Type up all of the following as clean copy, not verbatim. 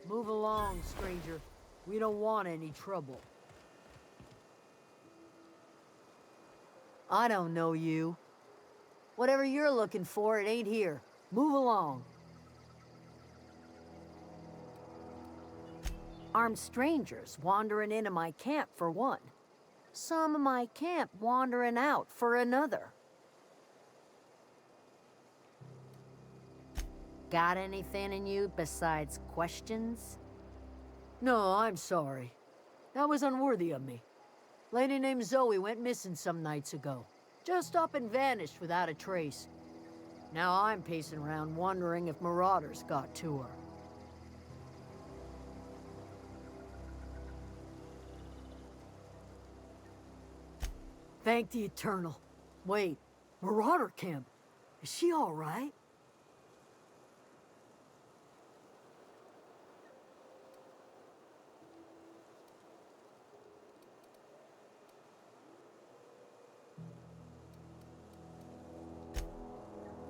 Move along, stranger. We don't want any trouble. I don't know you. Whatever you're looking for, it ain't here. Move along. Armed strangers wandering into my camp for one. Some of my camp wandering out for another. Got anything in you besides questions? No, I'm sorry. That was unworthy of me. Lady named Zoe went missing some nights ago. Just up and vanished without a trace. Now I'm pacing around wondering if marauders got to her. Thank the Eternal. Wait, Marauder Camp? Is she all right?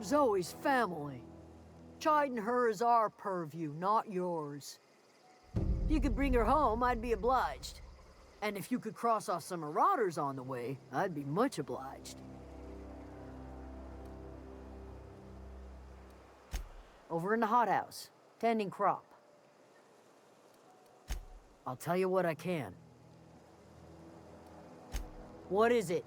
Zoe's family. Chiding her is our purview, not yours. If you could bring her home, I'd be obliged. And if you could cross off some marauders on the way, I'd be much obliged. Over in the hothouse, tending crop. I'll tell you what I can. What is it?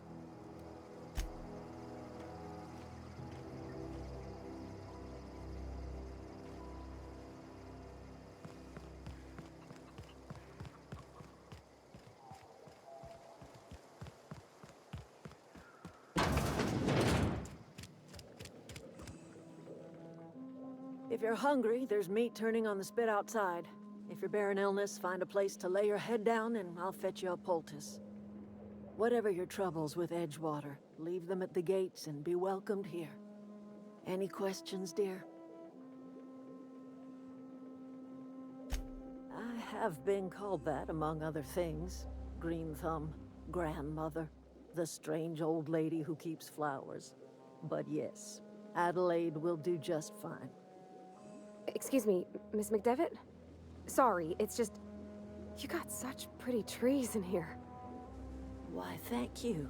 If you're hungry, there's meat turning on the spit outside. If you're bearing illness, find a place to lay your head down and I'll fetch you a poultice. Whatever your troubles with Edgewater, leave them at the gates and be welcomed here. Any questions, dear? I have been called that, among other things. Green Thumb, grandmother, the strange old lady who keeps flowers. But yes, Adelaide will do just fine. Excuse me, Miss McDevitt? Sorry, it's just... You got such pretty trees in here. Why, thank you.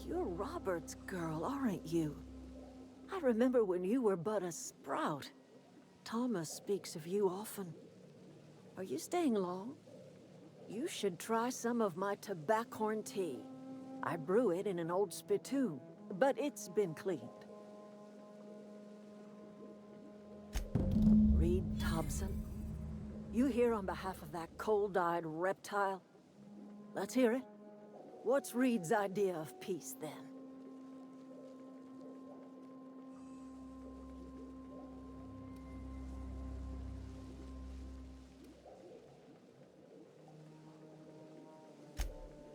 You're Robert's girl, aren't you? I remember when you were but a sprout. Thomas speaks of you often. Are you staying long? You should try some of my tobaccorn tea. I brew it in an old spittoon, but it's been cleaned. Reed Thompson, you here on behalf of that cold-eyed reptile? Let's hear it. What's Reed's idea of peace, then?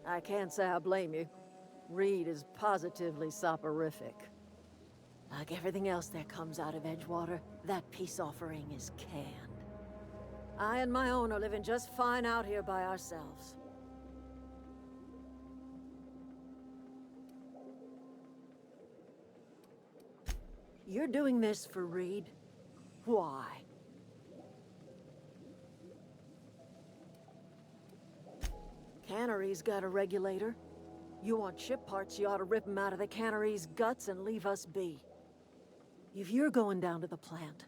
I can't say I blame you. Reed is positively soporific. Like everything else that comes out of Edgewater, that peace offering is canned. I and my own are living just fine out here by ourselves. You're doing this for Reed? Why? Cannery's got a regulator. You want ship parts, you ought to rip them out of the cannery's guts and leave us be. If you're going down to the plant,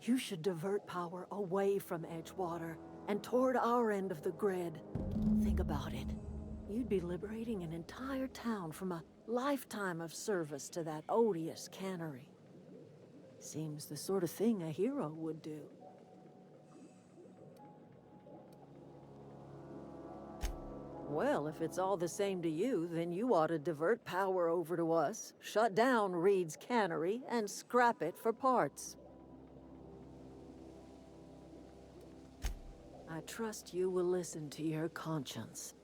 you should divert power away from Edgewater and toward our end of the grid. Think about it. You'd be liberating an entire town from a lifetime of service to that odious cannery. Seems the sort of thing a hero would do. Well, if it's all the same to you, then you ought to divert power over to us, shut down Reed's cannery, and scrap it for parts. I trust you will listen to your conscience.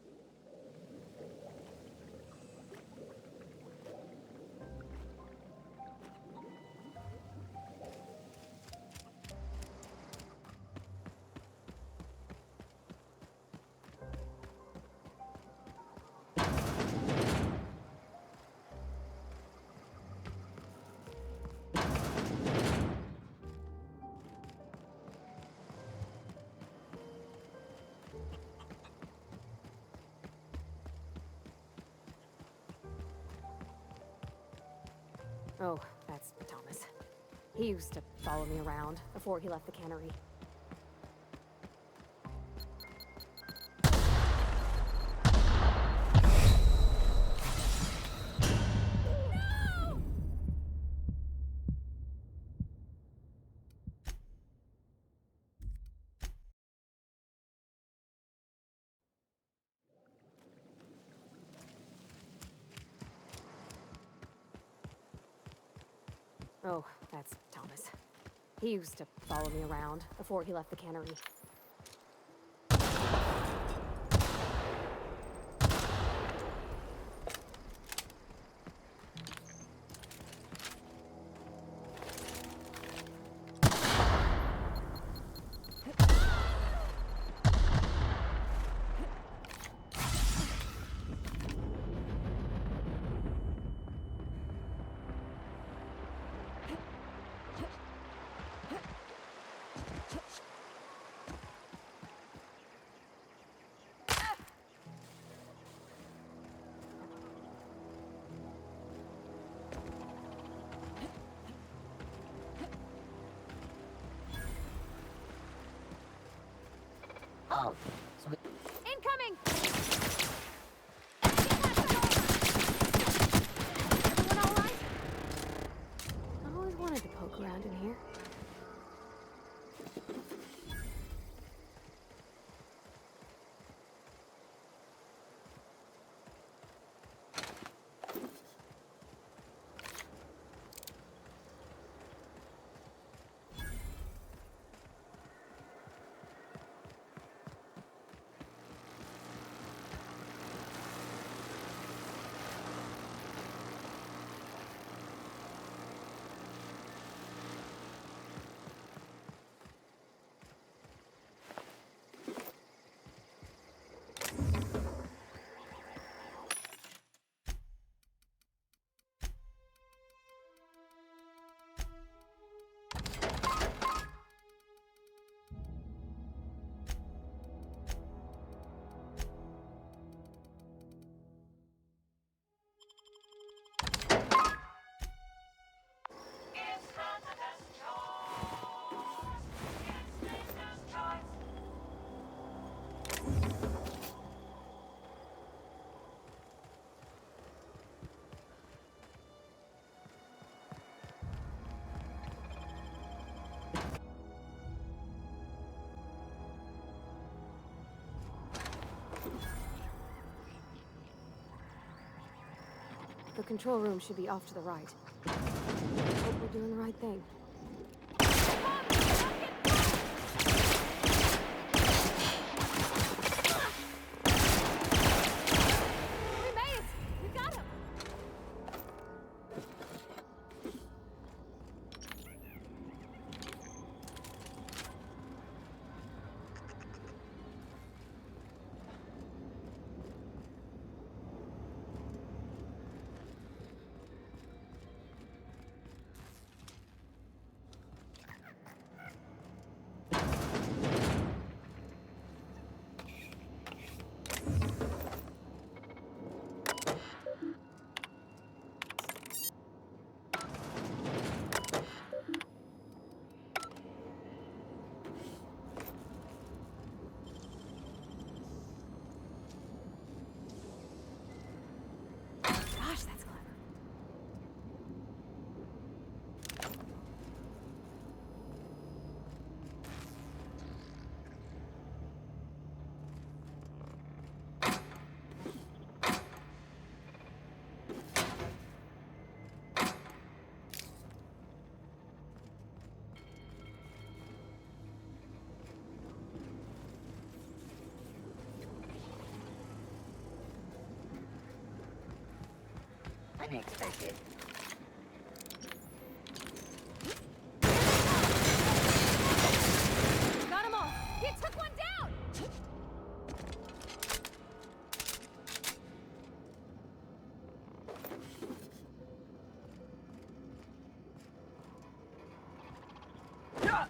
Oh, that's Thomas. He used to follow me around before he left the cannery. Oh, that's Thomas. He used to follow me around before he left the cannery. Oh, sweet. Incoming! Everyone all right? I always wanted to poke around in here. The control room should be off to the right. Hope we're doing the right thing. We made it! We got him! Gosh, that's clever. Unexpected. Got them all! He took one down! Not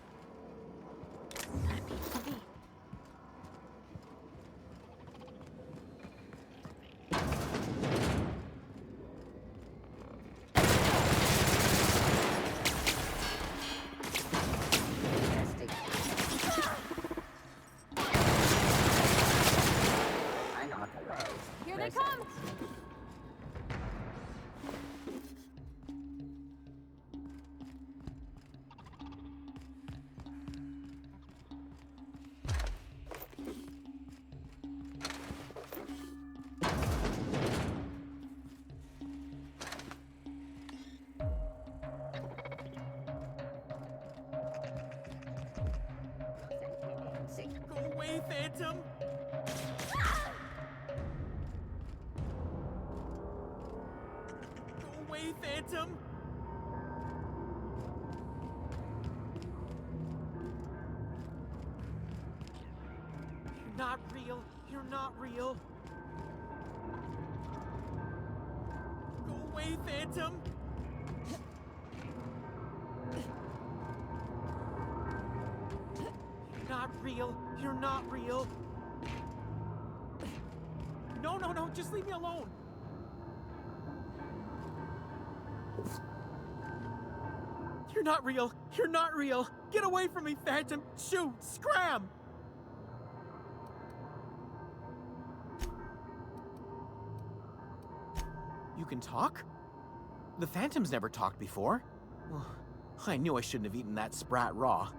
a peep for me. Phantom! Go away, Phantom! You're not real. You're not real. Go away, Phantom! You're not real. You're not real. No, no, no, just leave me alone. You're not real. You're not real. Get away from me, Phantom. Shoot, scram! You can talk? The Phantom's never talked before. Well, I knew I shouldn't have eaten that sprat raw.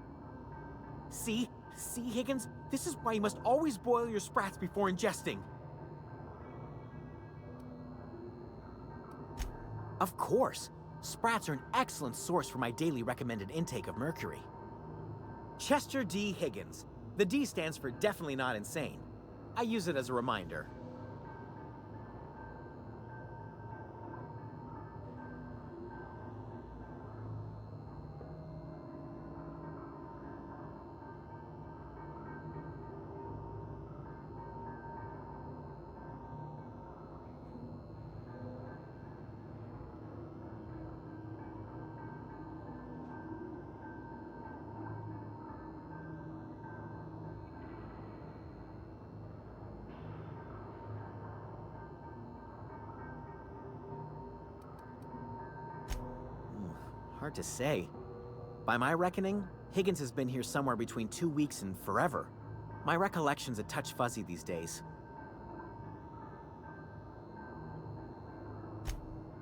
See? See, Higgins? This is why you must always boil your sprats before ingesting. Of course. Sprats are an excellent source for my daily recommended intake of mercury. Chester D. Higgins. The D stands for definitely not insane. I use it as a reminder. Hard to say. By my reckoning, Higgins has been here somewhere between 2 weeks and forever. My recollection's a touch fuzzy these days.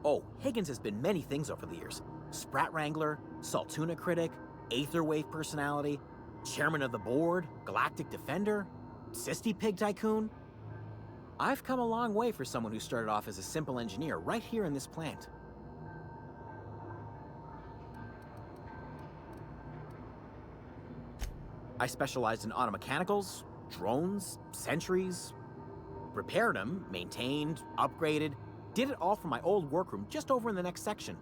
Oh, Higgins has been many things over the years. Sprat Wrangler, Saltuna Critic, Aetherwave Personality, Chairman of the Board, Galactic Defender, Sisty Pig Tycoon. I've come a long way for someone who started off as a simple engineer right here in this plant. I specialized in automechanicals, drones, sentries, repaired them, maintained, upgraded, did it all from my old workroom just over in the next section.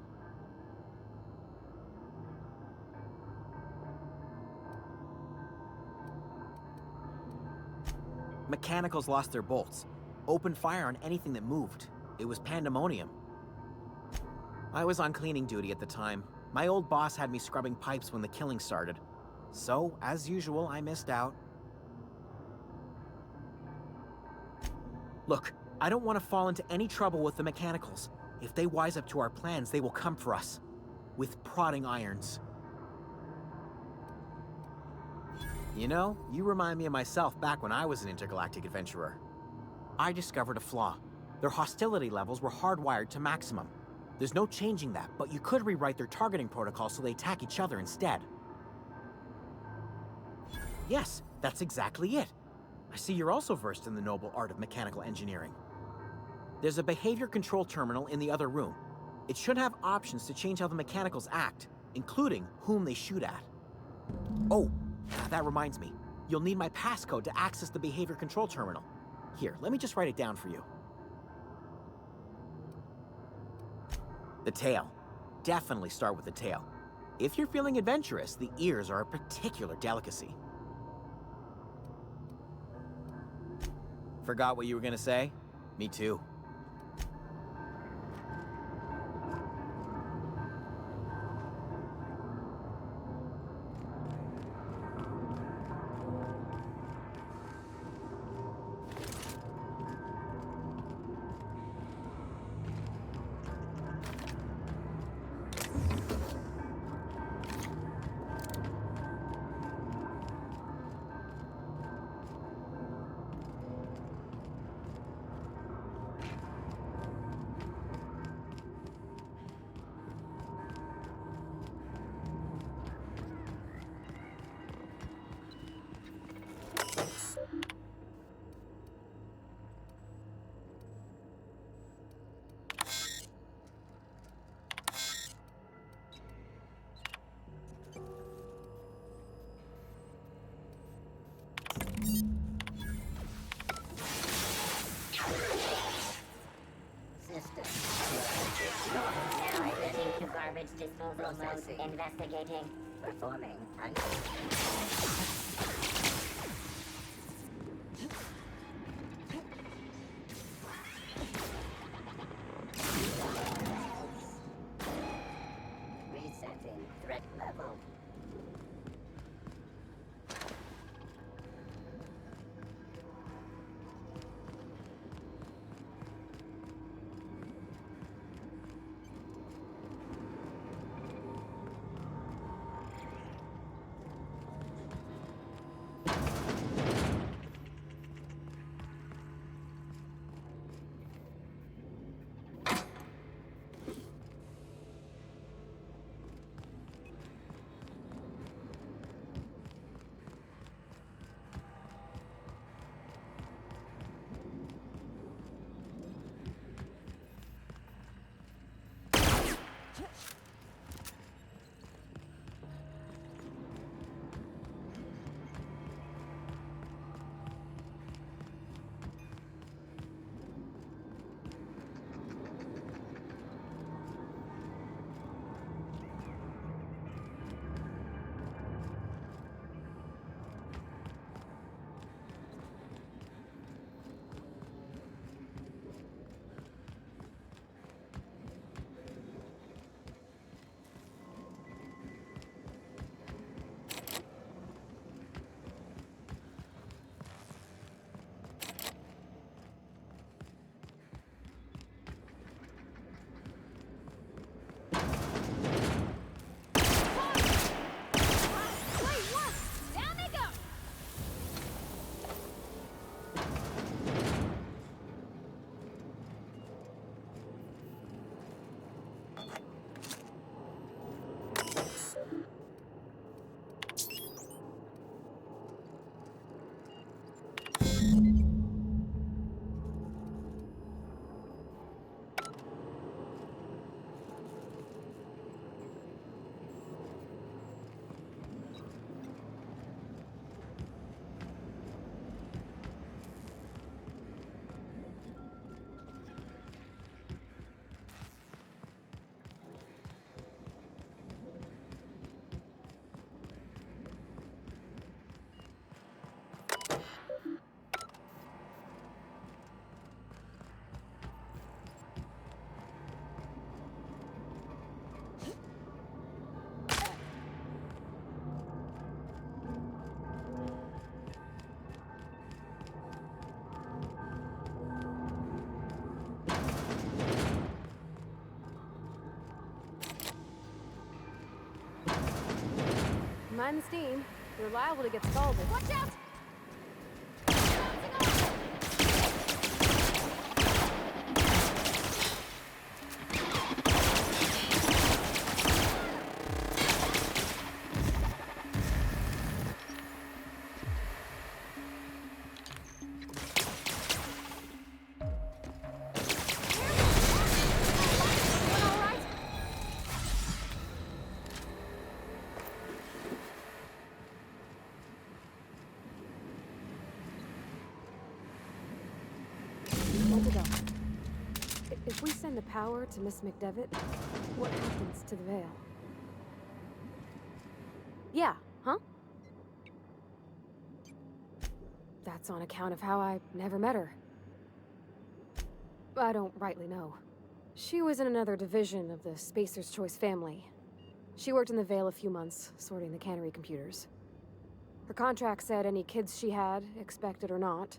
Mechanicals lost their bolts, opened fire on anything that moved. It was pandemonium. I was on cleaning duty at the time. My old boss had me scrubbing pipes when the killing started. So, as usual, I missed out. Look, I don't want to fall into any trouble with the mechanicals. If they wise up to our plans, they will come for us. With prodding irons. You know, you remind me of myself back when I was an intergalactic adventurer. I discovered a flaw. Their hostility levels were hardwired to maximum. There's no changing that, but you could rewrite their targeting protocol so they attack each other instead. Yes, that's exactly it. I see you're also versed in the noble art of mechanical engineering. There's a behavior control terminal in the other room. It should have options to change how the mechanicals act, including whom they shoot at. Oh, that reminds me. You'll need my passcode to access the behavior control terminal. Here, let me just write it down for you. The tail. Definitely start with the tail. If you're feeling adventurous, the ears are a particular delicacy. Forgot what you were gonna say? Me too. Processing. Investigating. Performing. Resetting threat level. Mind the steam. You're liable to get scalded. Watch out! If we send the power to Miss McDevitt, what happens to the veil? Yeah, huh? That's on account of how I never met her. I don't rightly know. She was in another division of the Spacer's Choice family. She worked in the Veil a few months, sorting the cannery computers. Her contract said any kids she had, expected or not,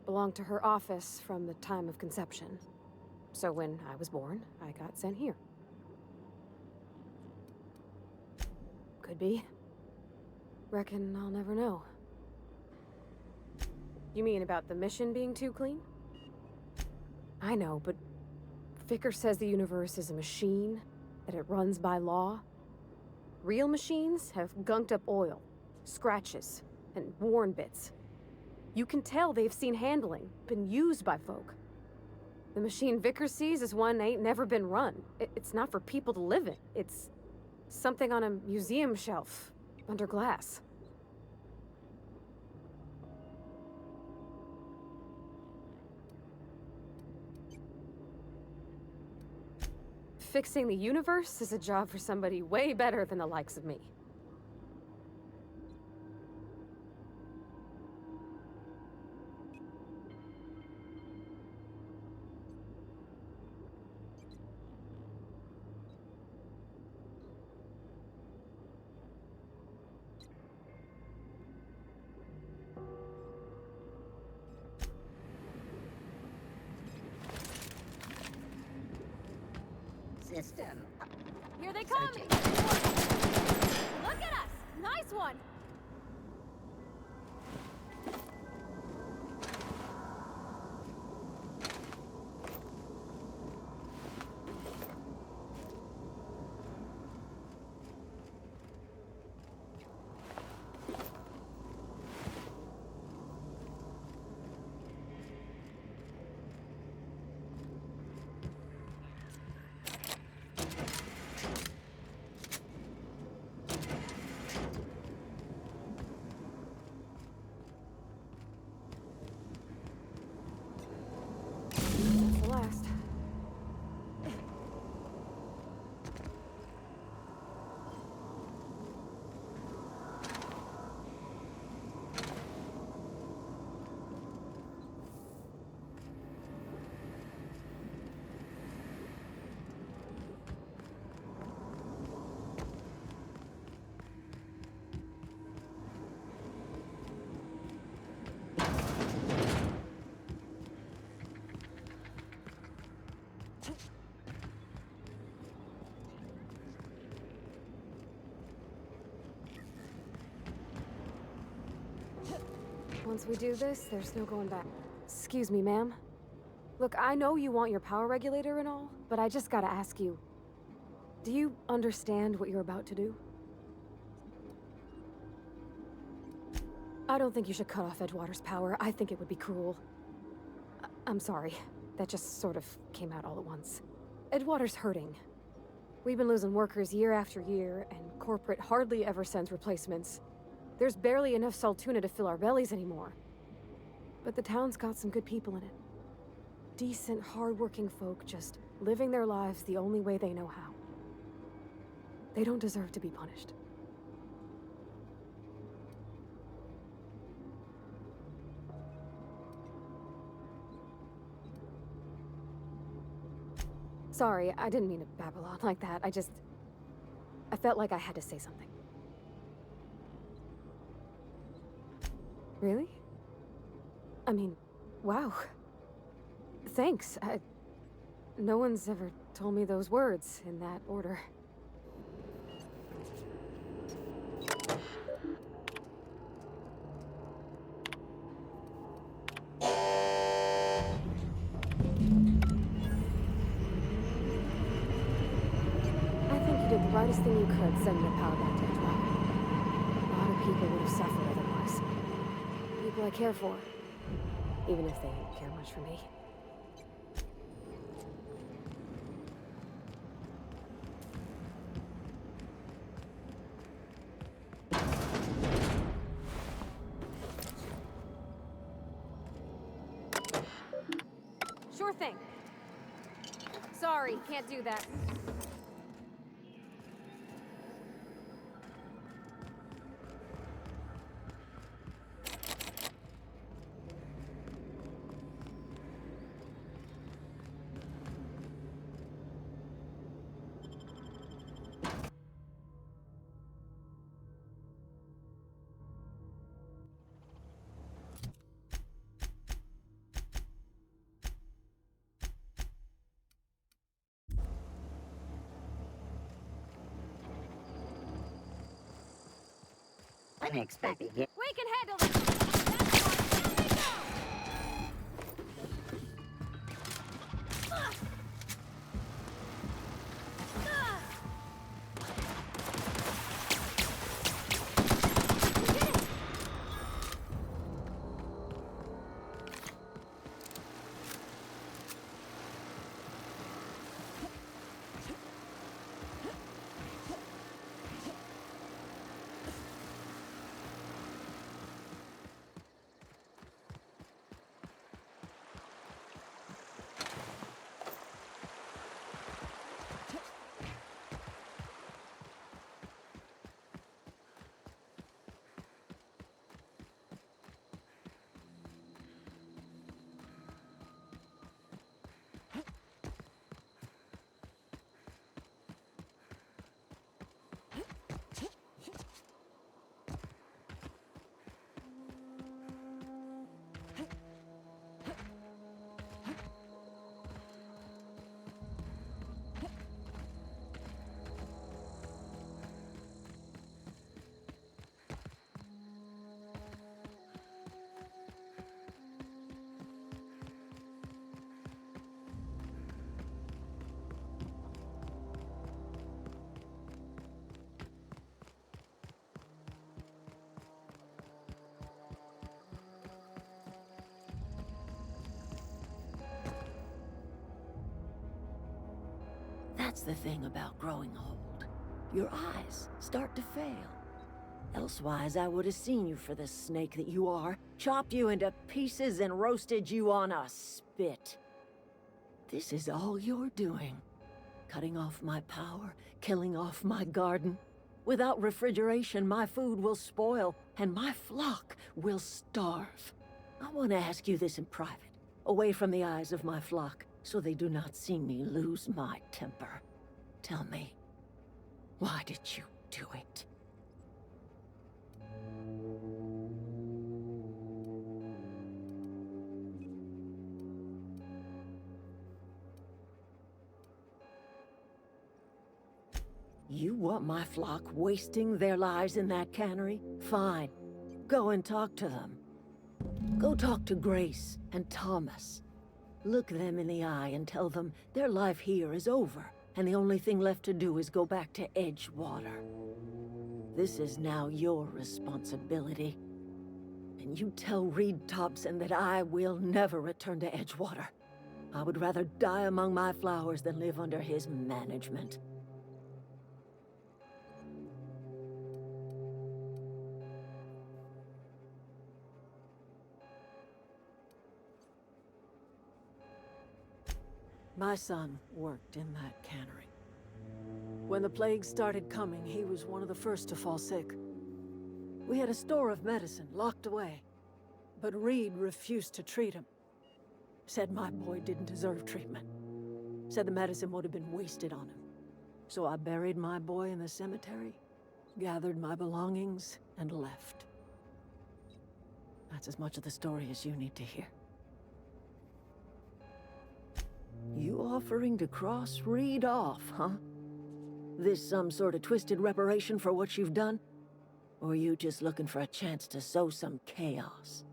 belonged to her office from the time of conception. So when I was born, I got sent here. Could be. Reckon I'll never know. You mean about the mission being too clean? I know, but Vicker says the universe is a machine, that it runs by law. Real machines have gunked up oil, scratches, and worn bits. You can tell they've seen handling, been used by folk. The machine Vicker sees is one ain't never been run. It's not for people to live in. It's something on a museum shelf, under glass. fixing the universe is a job for somebody way better than the likes of me. System. Here they come! Searching. Look at us! Nice one! That's the last. Once we do this, there's no going back. Excuse me, ma'am. Look, I know you want your power regulator and all, but I just gotta ask you. Do you understand what you're about to do? I don't think you should cut off Edgewater's power. I think it would be cruel. I'm sorry. That just sort of came out all at once. Edgewater's hurting. We've been losing workers year after year, and corporate hardly ever sends replacements. There's barely enough Saltuna to fill our bellies anymore. But the town's got some good people in it. Decent, hard-working folk just living their lives the only way they know how. They don't deserve to be punished. Sorry, I didn't mean to babble on like that. I felt like I had to say something. Really? I mean, wow. Thanks. No one's ever told me those words in that order. I think you did the brightest thing you could sending the power back to Edgewater. A lot of people would have suffered otherwise. People I care for, even if they don't care much for me. Sure thing. Sorry, can't do that. Unexpected hit. We can handle this! That's fine. Here we go! That's the thing about growing old. Your eyes start to fail. Elsewise, I would have seen you for the snake that you are, chopped you into pieces and roasted you on a spit. This is all you're doing. Cutting off my power, killing off my garden. Without refrigeration, my food will spoil, and my flock will starve. I want to ask you this in private, away from the eyes of my flock, so they do not see me lose my temper. Tell me, why did you do it? You want my flock wasting their lives in that cannery? Fine. Go and talk to them. Go talk to Grace and Thomas. Look them in the eye and tell them their life here is over, and the only thing left to do is go back to Edgewater. This is now your responsibility. And you tell Reed Thompson that I will never return to Edgewater. I would rather die among my flowers than live under his management. My son worked in that cannery. When the plague started coming, he was one of the first to fall sick. We had a store of medicine locked away, but Reed refused to treat him. Said my boy didn't deserve treatment. Said the medicine would have been wasted on him. So I buried my boy in the cemetery, gathered my belongings, and left. That's as much of the story as you need to hear. You offering to cross Reed off, huh? This some sort of twisted reparation for what you've done? Or you just looking for a chance to sow some chaos?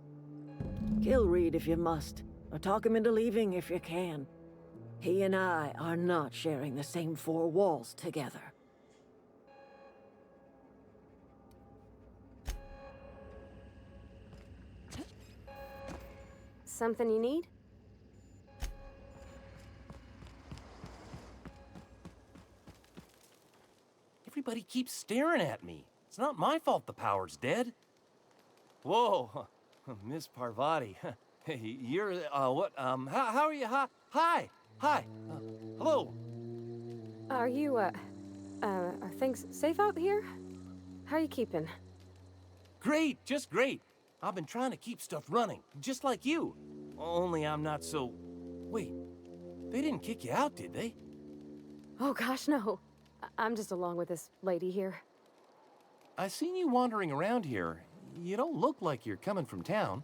Kill Reed if you must, or talk him into leaving if you can. He and I are not sharing the same four walls together. Something you need? Everybody keeps staring at me. It's not my fault the power's dead. Whoa, Miss Parvati. Hey, you're, how are you? Hi, hello. Are you, are things safe out here? How are you keeping? Great, just great. I've been trying to keep stuff running, just like you. Only I'm not so... Wait, they didn't kick you out, did they? Oh gosh, no. I'm just along with this lady here. I seen you wandering around here. You don't look like you're coming from town.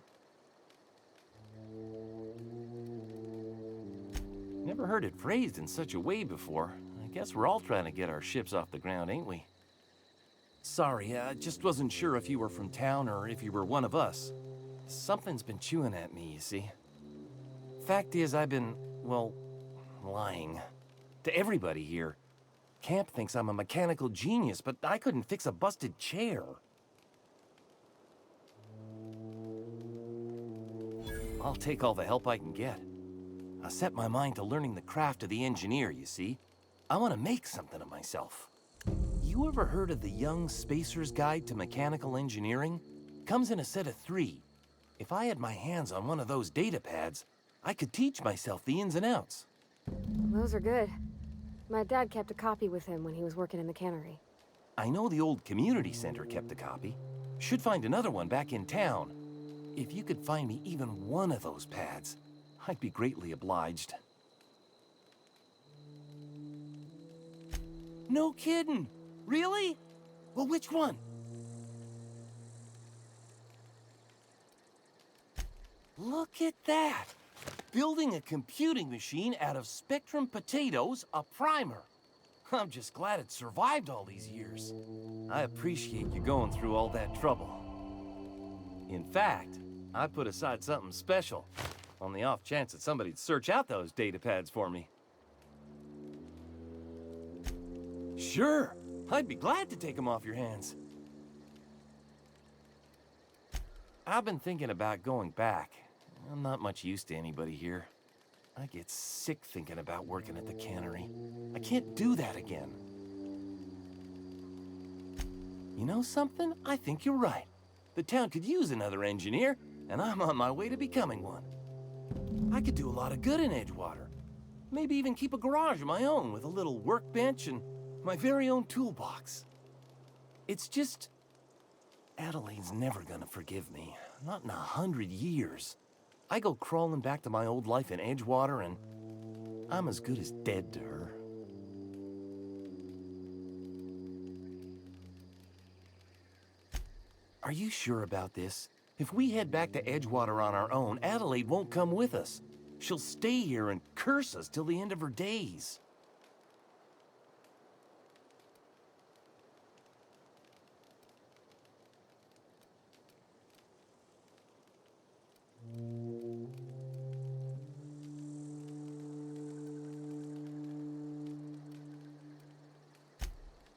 Never heard it phrased in such a way before. I guess we're all trying to get our ships off the ground, ain't we? Sorry, I just wasn't sure if you were from town or if you were one of us. Something's been chewing at me, you see. Fact is, I've been, well, lying. To everybody here. Camp thinks I'm a mechanical genius, but I couldn't fix a busted chair. I'll take all the help I can get. I set my mind to learning the craft of the engineer, you see. I want to make something of myself. You ever heard of the Young Spacer's Guide to Mechanical Engineering? Comes in a set of 3. If I had my hands on one of those data pads, I could teach myself the ins and outs. Those are good. My dad kept a copy with him when he was working in the cannery. I know the old community center kept a copy. Should find another one back in town. If you could find me even one of those pads, I'd be greatly obliged. No kidding! Really? Well, which one? Look at that! Building a computing machine out of Spectrum potatoes, a primer. I'm just glad it survived all these years. I appreciate you going through all that trouble. In fact, I put aside something special on the off chance that somebody'd search out those data pads for me. Sure, I'd be glad to take them off your hands. I've been thinking about going back. I'm not much use to anybody here. I get sick thinking about working at the cannery. I can't do that again. You know something? I think you're right. The town could use another engineer, and I'm on my way to becoming one. I could do a lot of good in Edgewater. Maybe even keep a garage of my own with a little workbench and my very own toolbox. It's just... Adelaide's never gonna forgive me. Not in 100 years. I go crawling back to my old life in Edgewater, and I'm as good as dead to her. Are you sure about this? If we head back to Edgewater on our own, Adelaide won't come with us. She'll stay here and curse us till the end of her days.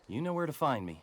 You know where to find me.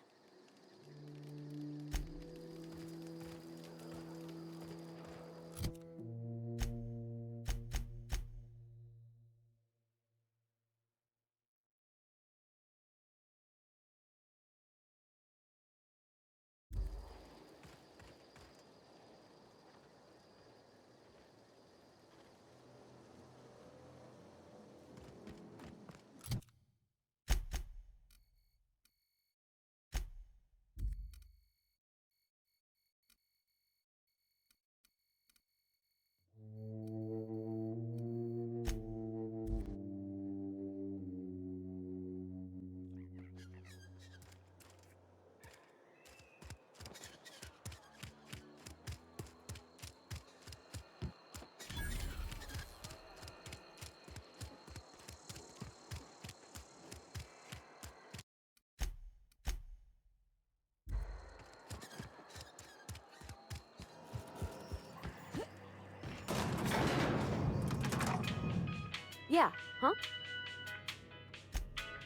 Yeah, huh?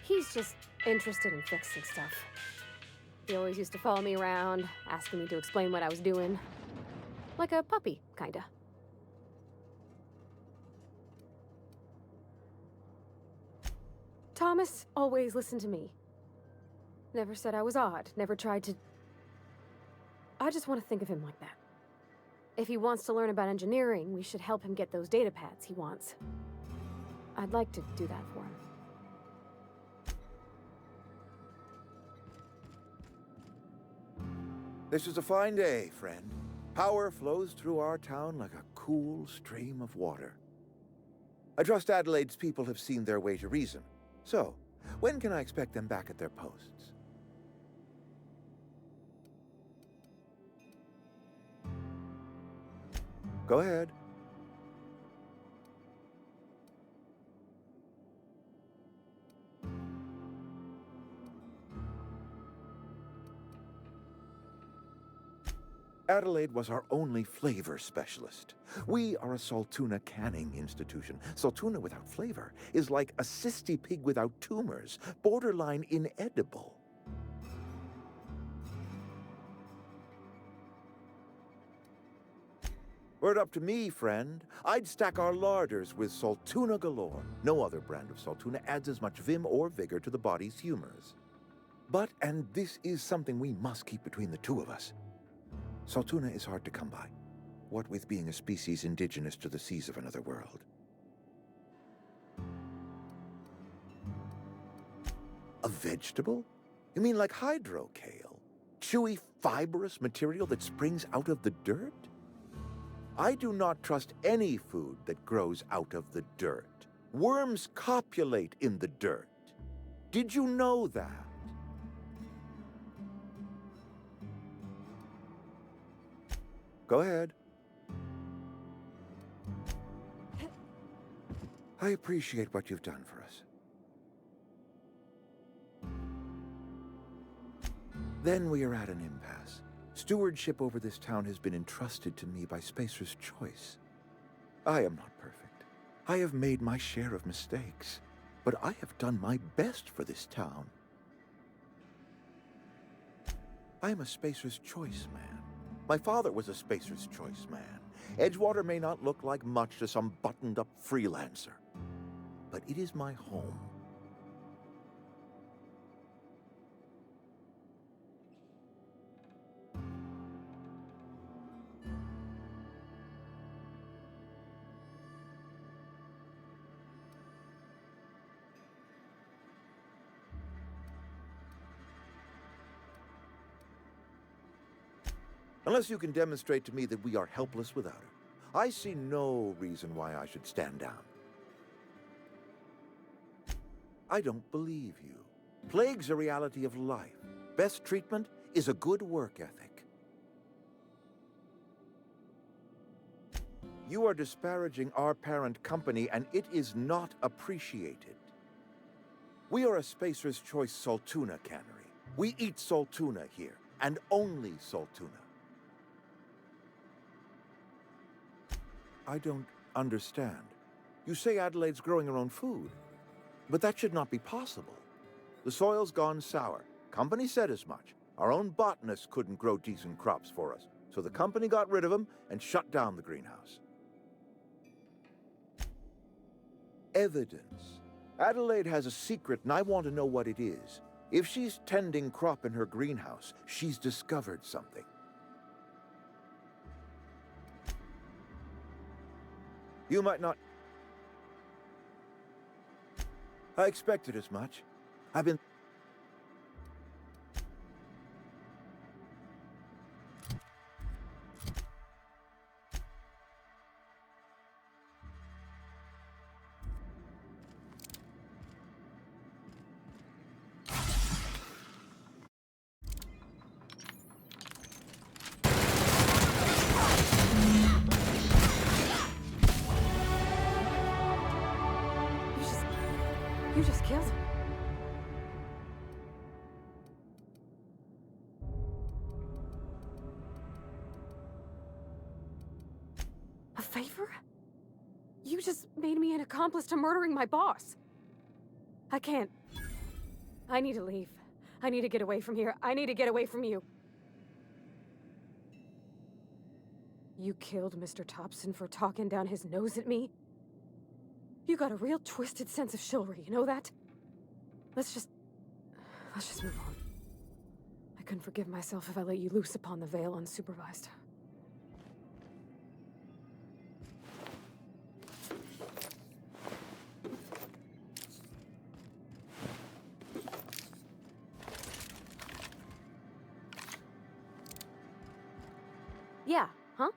He's just interested in fixing stuff. He always used to follow me around, asking me to explain what I was doing. Like a puppy, kinda. Thomas always listened to me. Never said I was odd, never tried to... I just want to think of him like that. If he wants to learn about engineering, we should help him get those data pads he wants. I'd like to do that for him. This is a fine day, friend. Power flows through our town like a cool stream of water. I trust Adelaide's people have seen their way to reason. So, when can I expect them back at their posts? Go ahead. Adelaide was our only flavor specialist. We are a Saltuna canning institution. Saltuna without flavor is like a cysty pig without tumors, borderline inedible. Were it up to me, friend, I'd stack our larders with Saltuna galore. No other brand of Saltuna adds as much vim or vigor to the body's humors. But, and this is something we must keep between the two of us, Saltuna is hard to come by, what with being a species indigenous to the seas of another world. A vegetable? You mean like hydrocale? Chewy, fibrous material that springs out of the dirt? I do not trust any food that grows out of the dirt. Worms copulate in the dirt. Did you know that? Go ahead. I appreciate what you've done for us. Then we are at an impasse. Stewardship over this town has been entrusted to me by Spacer's Choice. I am not perfect. I have made my share of mistakes, but I have done my best for this town. I am a Spacer's Choice man. My father was a Spacer's Choice man. Edgewater may not look like much to some buttoned-up freelancer, but it is my home. Unless you can demonstrate to me that we are helpless without her, I see no reason why I should stand down. I don't believe you. Plague's a reality of life. Best treatment is a good work ethic. You are disparaging our parent company, and it is not appreciated. We are a Spacer's Choice Saltuna cannery. We eat Saltuna here, and only Saltuna. I don't understand. You say Adelaide's growing her own food, but that should not be possible. The soil's gone sour. Company said as much. Our own botanists couldn't grow decent crops for us, so the company got rid of them and shut down the greenhouse. Evidence. Adelaide has a secret, and I want to know what it is. If she's tending crop in her greenhouse, she's discovered something. You might not... I expected as much. I've been... You just killed him. A favor? You just made me an accomplice to murdering my boss. I can't. I need to leave. I need to get away from here. I need to get away from you. You killed Mr. Thompson for talking down his nose at me? You got a real twisted sense of chivalry, you know that? Let's just move on. I couldn't forgive myself if I let you loose upon the Vale unsupervised. Yeah, huh?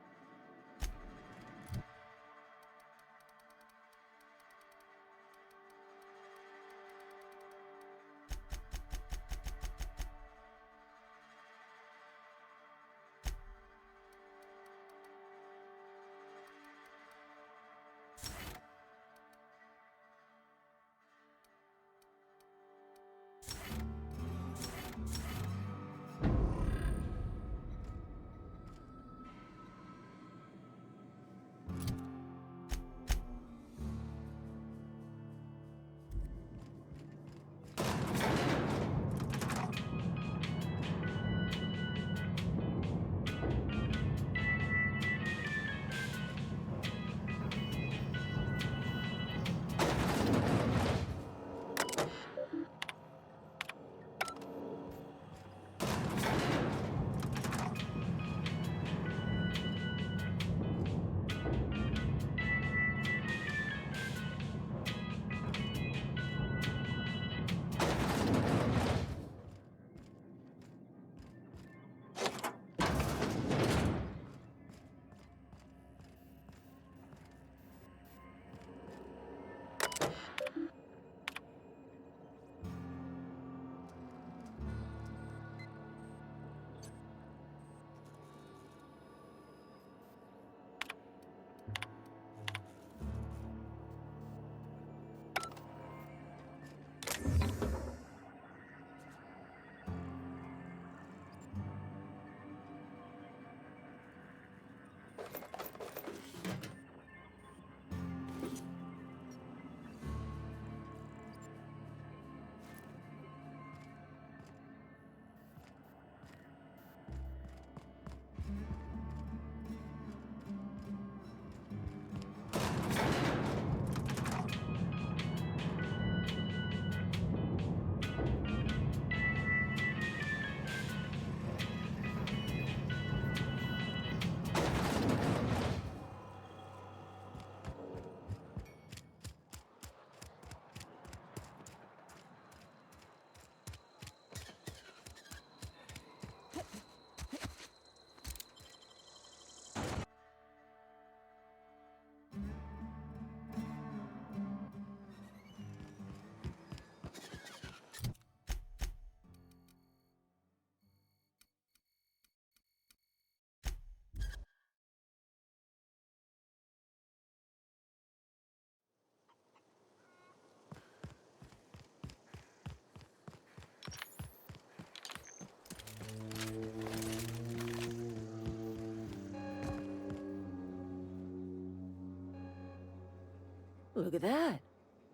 Look at that.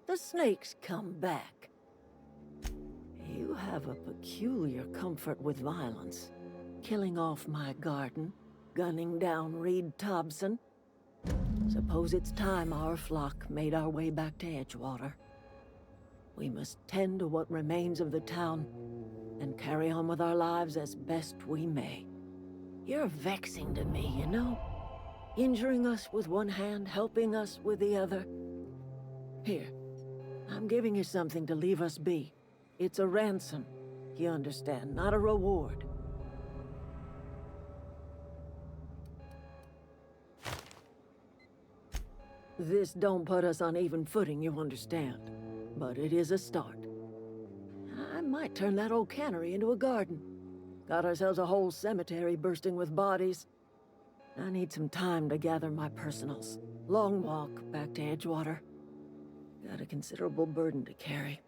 The snake's come back. You have a peculiar comfort with violence. Killing off my garden, gunning down Reed Thompson. Suppose it's time our flock made our way back to Edgewater. We must tend to what remains of the town and carry on with our lives as best we may. You're vexing to me, you know? Injuring us with one hand, helping us with the other. Here, I'm giving you something to leave us be. It's a ransom, you understand, not a reward. This don't put us on even footing, you understand. But it is a start. I might turn that old cannery into a garden. Got ourselves a whole cemetery bursting with bodies. I need some time to gather my personals. Long walk back to Edgewater. Got a considerable burden to carry.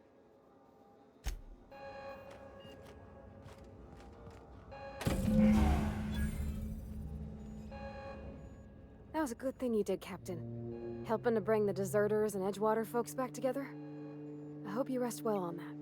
That was a good thing you did, Captain. Helping to bring the deserters and Edgewater folks back together. I hope you rest well on that.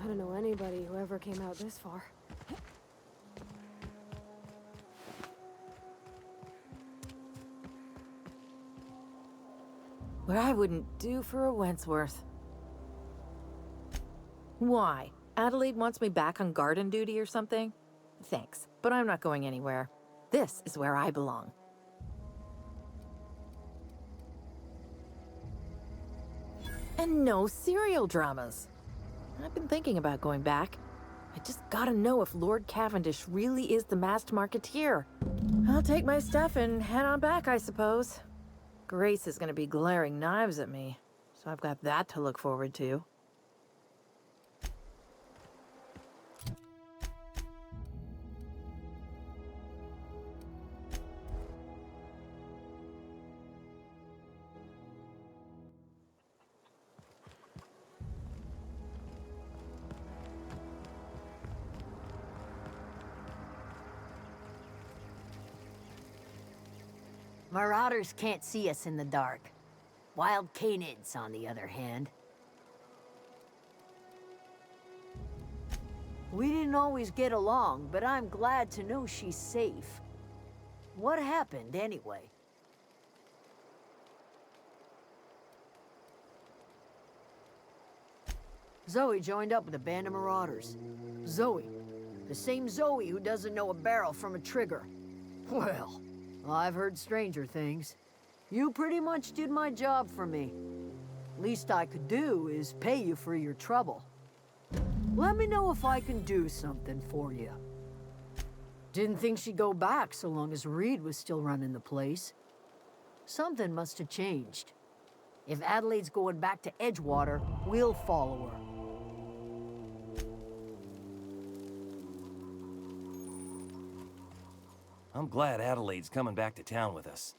I don't know anybody who ever came out this far. What I wouldn't do for a Wentworth. Why? Adelaide wants me back on garden duty or something? Thanks, but I'm not going anywhere. This is where I belong. And no serial dramas. I've been thinking about going back. I just gotta know if Lord Cavendish really is the masked marketeer. I'll take my stuff and head on back, I suppose. Grace is gonna be glaring knives at me, so I've got that to look forward to. Marauders can't see us in the dark. Wild canids, on the other hand. We didn't always get along, but I'm glad to know she's safe. What happened, anyway? Zoe joined up with a band of marauders. Zoe. The same Zoe who doesn't know a barrel from a trigger. Well, I've heard stranger things. You pretty much did my job for me. Least I could do is pay you for your trouble. Let me know if I can do something for you. Didn't think she'd go back so long as Reed was still running the place. Something must have changed. If Adelaide's going back to Edgewater, we'll follow her. I'm glad Adelaide's coming back to town with us.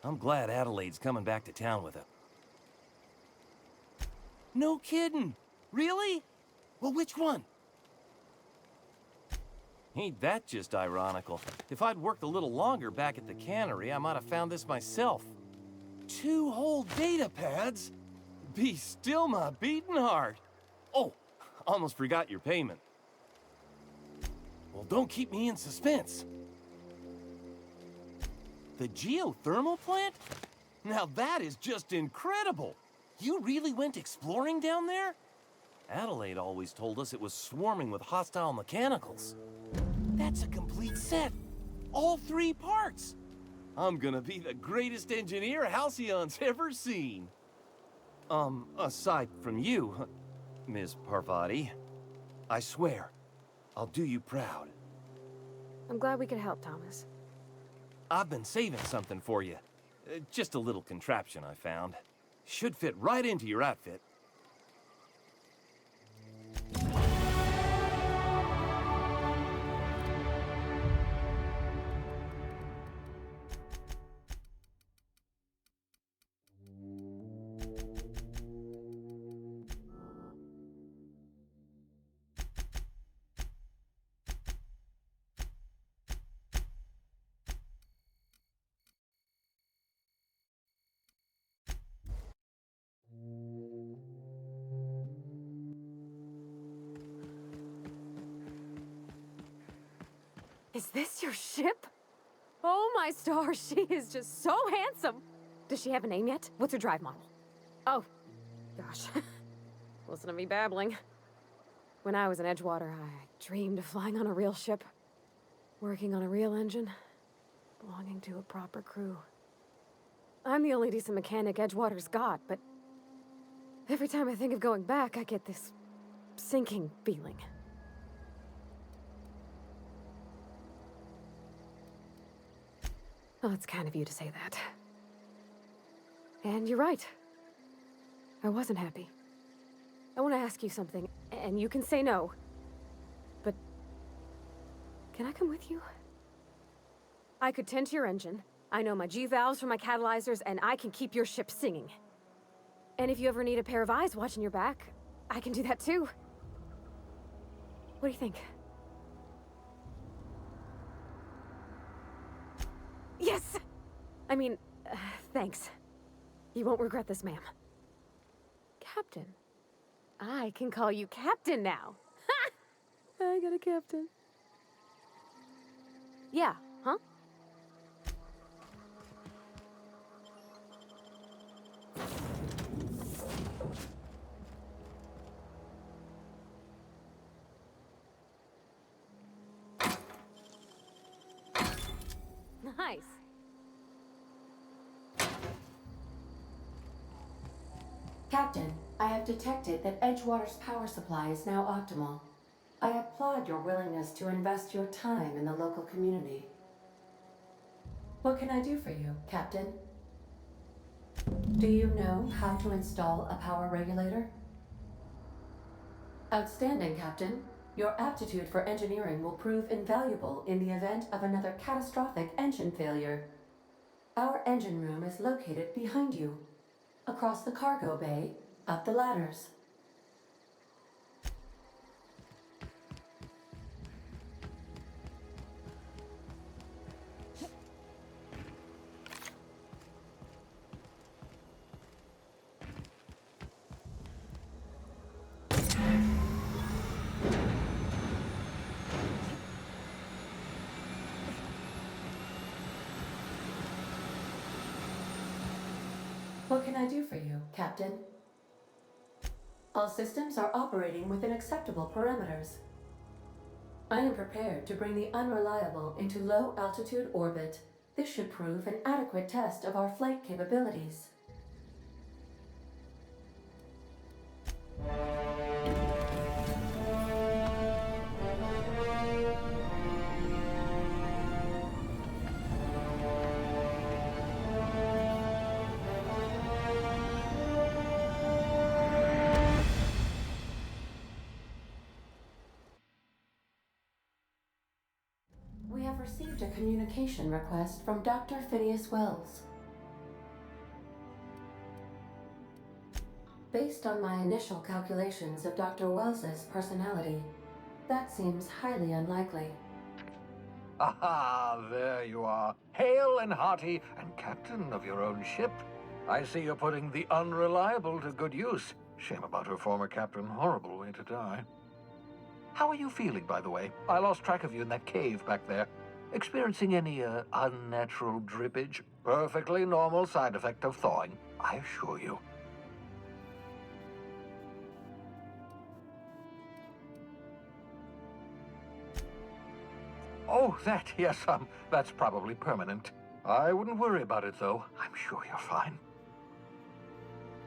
I'm glad Adelaide's coming back to town with her. No kidding! Really? Well, which one? Ain't that just ironical? If I'd worked a little longer back at the cannery, I might have found this myself. 2 whole data pads? Be still my beating heart. Oh, almost forgot your payment. Well, don't keep me in suspense. The geothermal plant? Now that is just incredible! You really went exploring down there? Adelaide always told us it was swarming with hostile mechanicals. That's a complete set. All 3 parts. I'm gonna be the greatest engineer Halcyon's ever seen. Aside from you, Miss Parvati, I swear, I'll do you proud. I'm glad we could help, Thomas. I've been saving something for you. Just a little contraption I found. Should fit right into your outfit. Is this your ship? Oh my stars, she is just so handsome. Does she have a name yet? What's her drive model? Oh, gosh. Listen to me babbling. When I was in Edgewater, I dreamed of flying on a real ship, working on a real engine, belonging to a proper crew. I'm the only decent mechanic Edgewater's got, but every time I think of going back, I get this sinking feeling. Well, it's kind of you to say that. And you're right. I wasn't happy. I want to ask you something, and you can say no. But can I come with you? I could tend to your engine. I know my G-valves for my catalyzers, and I can keep your ship singing. And if you ever need a pair of eyes watching your back, I can do that too. What do you think? Yes! I mean, thanks. You won't regret this, ma'am. Captain. I can call you Captain now. Ha! I got a captain. Yeah, huh? Nice. Captain, I have detected that Edgewater's power supply is now optimal. I applaud your willingness to invest your time in the local community. What can I do for you, Captain? Do you know how to install a power regulator? Outstanding, Captain. Your aptitude for engineering will prove invaluable in the event of another catastrophic engine failure. Our engine room is located behind you. Across the cargo bay, up the ladders. What can I do for you, Captain? All systems are operating within acceptable parameters. I am prepared to bring the unreliable into low-altitude orbit. This should prove an adequate test of our flight capabilities. We have received a communication request from Dr. Phineas Wells. Based on my initial calculations of Dr. Wells's personality, that seems highly unlikely. Aha, there you are. Hale and hearty, and captain of your own ship. I see you're putting the unreliable to good use. Shame about her former captain. Horrible way to die. How are you feeling, by the way? I lost track of you in that cave back there. Experiencing any, unnatural drippage? Perfectly normal side effect of thawing, I assure you. Oh, that, yes, that's probably permanent. I wouldn't worry about it, though. I'm sure you're fine.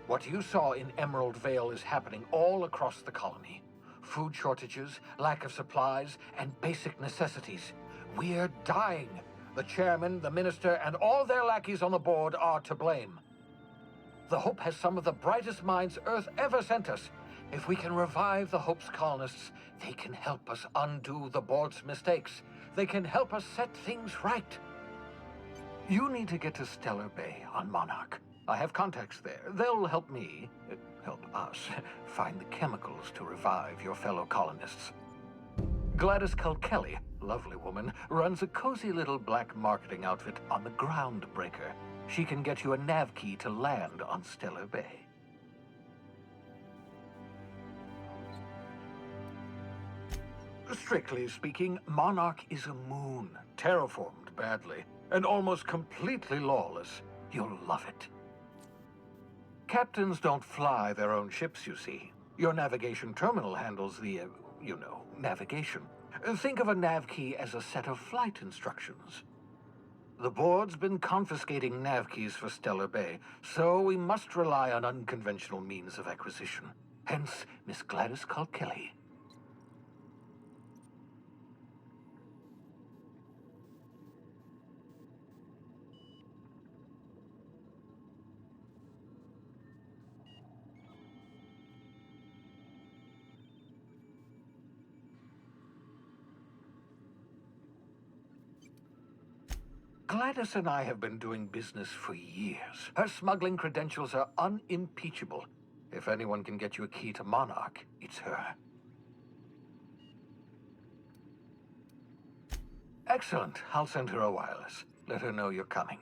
What you saw in Emerald Vale is happening all across the colony. Food shortages, lack of supplies, and basic necessities. We're dying. The chairman, the minister, and all their lackeys on the board are to blame. The Hope has some of the brightest minds Earth ever sent us. If we can revive the Hope's colonists, they can help us undo the board's mistakes. They can help us set things right. You need to get to Stellar Bay on Monarch. I have contacts there. They'll help me, help us, find the chemicals to revive your fellow colonists. Gladys Kelly, lovely woman, runs a cozy little black marketing outfit on the Groundbreaker. She can get you a nav key to land on Stellar Bay. Strictly speaking, Monarch is a moon, terraformed badly, and almost completely lawless. You'll love it. Captains don't fly their own ships, you see. Your navigation terminal handles the, navigation. Think of a nav key as a set of flight instructions. The board's been confiscating nav keys for Stellar Bay, so we must rely on unconventional means of acquisition. Hence, Miss Gladys Kelly. Gladys and I have been doing business for years. Her smuggling credentials are unimpeachable. If anyone can get you a key to Monarch, it's her. Excellent. I'll send her a wireless. Let her know you're coming.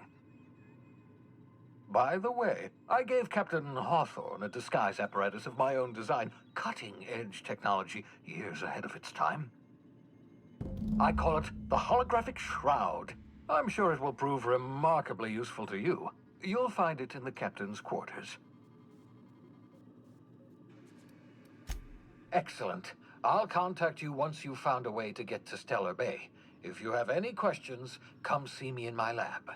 By the way, I gave Captain Hawthorne a disguise apparatus of my own design, cutting-edge technology, years ahead of its time. I call it the Holographic Shroud. I'm sure it will prove remarkably useful to you. You'll find it in the captain's quarters. Excellent. I'll contact you once you've found a way to get to Stellar Bay. If you have any questions, come see me in my lab.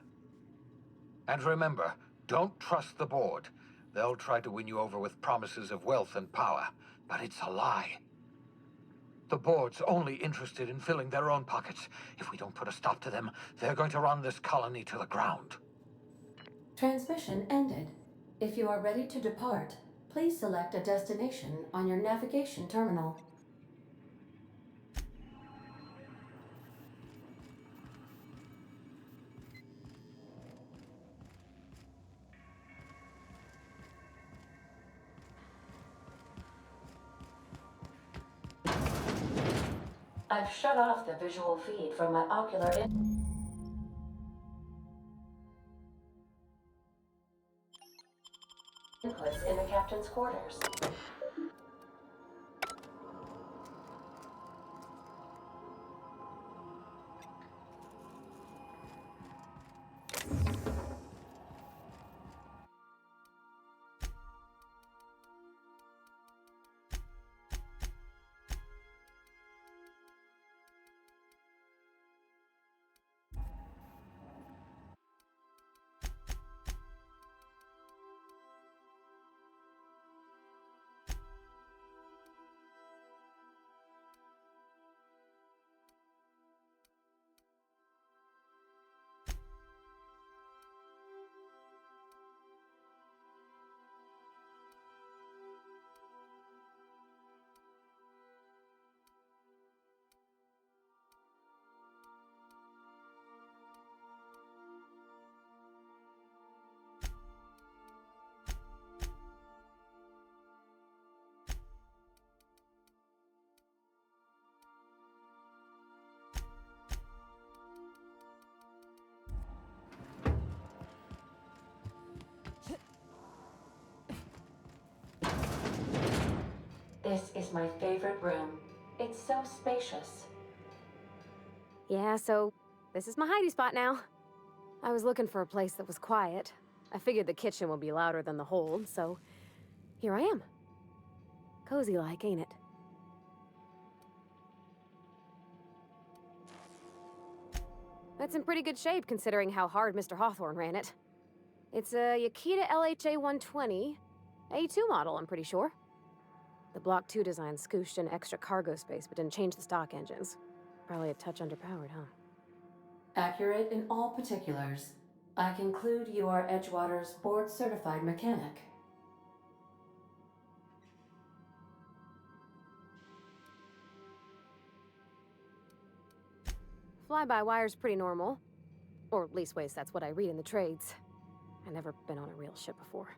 And remember, don't trust the board. They'll try to win you over with promises of wealth and power, but it's a lie. The board's only interested in filling their own pockets. If we don't put a stop to them, they're going to run this colony to the ground. Transmission ended. If you are ready to depart, please select a destination on your navigation terminal. I've shut off the visual feed from my ocular inputs in the captain's quarters. This is my favorite room. It's so spacious. Yeah, so this is my hidey spot now. I was looking for a place that was quiet. I figured the kitchen would be louder than the hold, so here I am. Cozy like, ain't it? That's in pretty good shape considering how hard Mr. Hawthorne ran it. It's a Yakita LHA 120, A2 model, I'm pretty sure. The Block 2 design scooshed in extra cargo space but didn't change the stock engines. Probably a touch underpowered, huh? Accurate in all particulars. I conclude you are Edgewater's board-certified mechanic. Fly-by-wire's pretty normal. Or leastways, that's what I read in the trades. I've never been on a real ship before.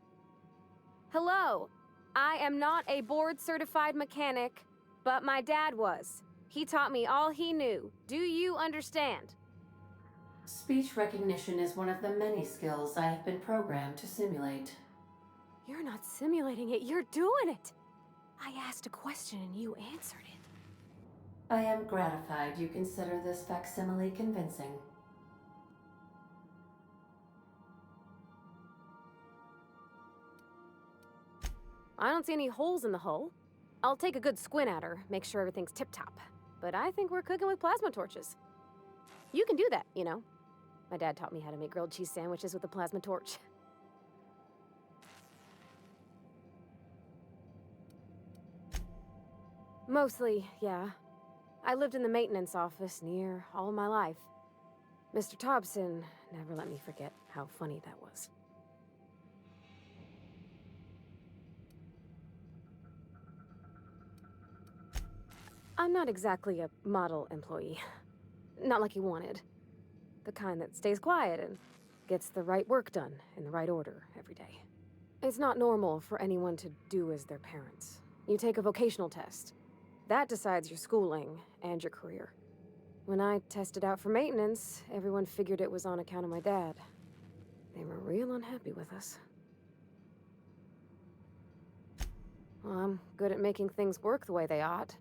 Hello! I am not a board-certified mechanic, but my dad was. He taught me all he knew. Do you understand? Speech recognition is one of the many skills I have been programmed to simulate. You're not simulating it, you're doing it! I asked a question and you answered it. I am gratified you consider this facsimile convincing. I don't see any holes in the hull. I'll take a good squint at her, make sure everything's tip-top. But I think we're cooking with plasma torches. You can do that, you know. My dad taught me how to make grilled cheese sandwiches with a plasma torch. Mostly, yeah. I lived in the maintenance office near all of my life. Mr. Thompson never let me forget how funny that was. I'm not exactly a model employee. Not like he wanted. The kind that stays quiet and gets the right work done in the right order every day. It's not normal for anyone to do as their parents. You take a vocational test. That decides your schooling and your career. When I tested out for maintenance, everyone figured it was on account of my dad. They were real unhappy with us. Well, I'm good at making things work the way they ought.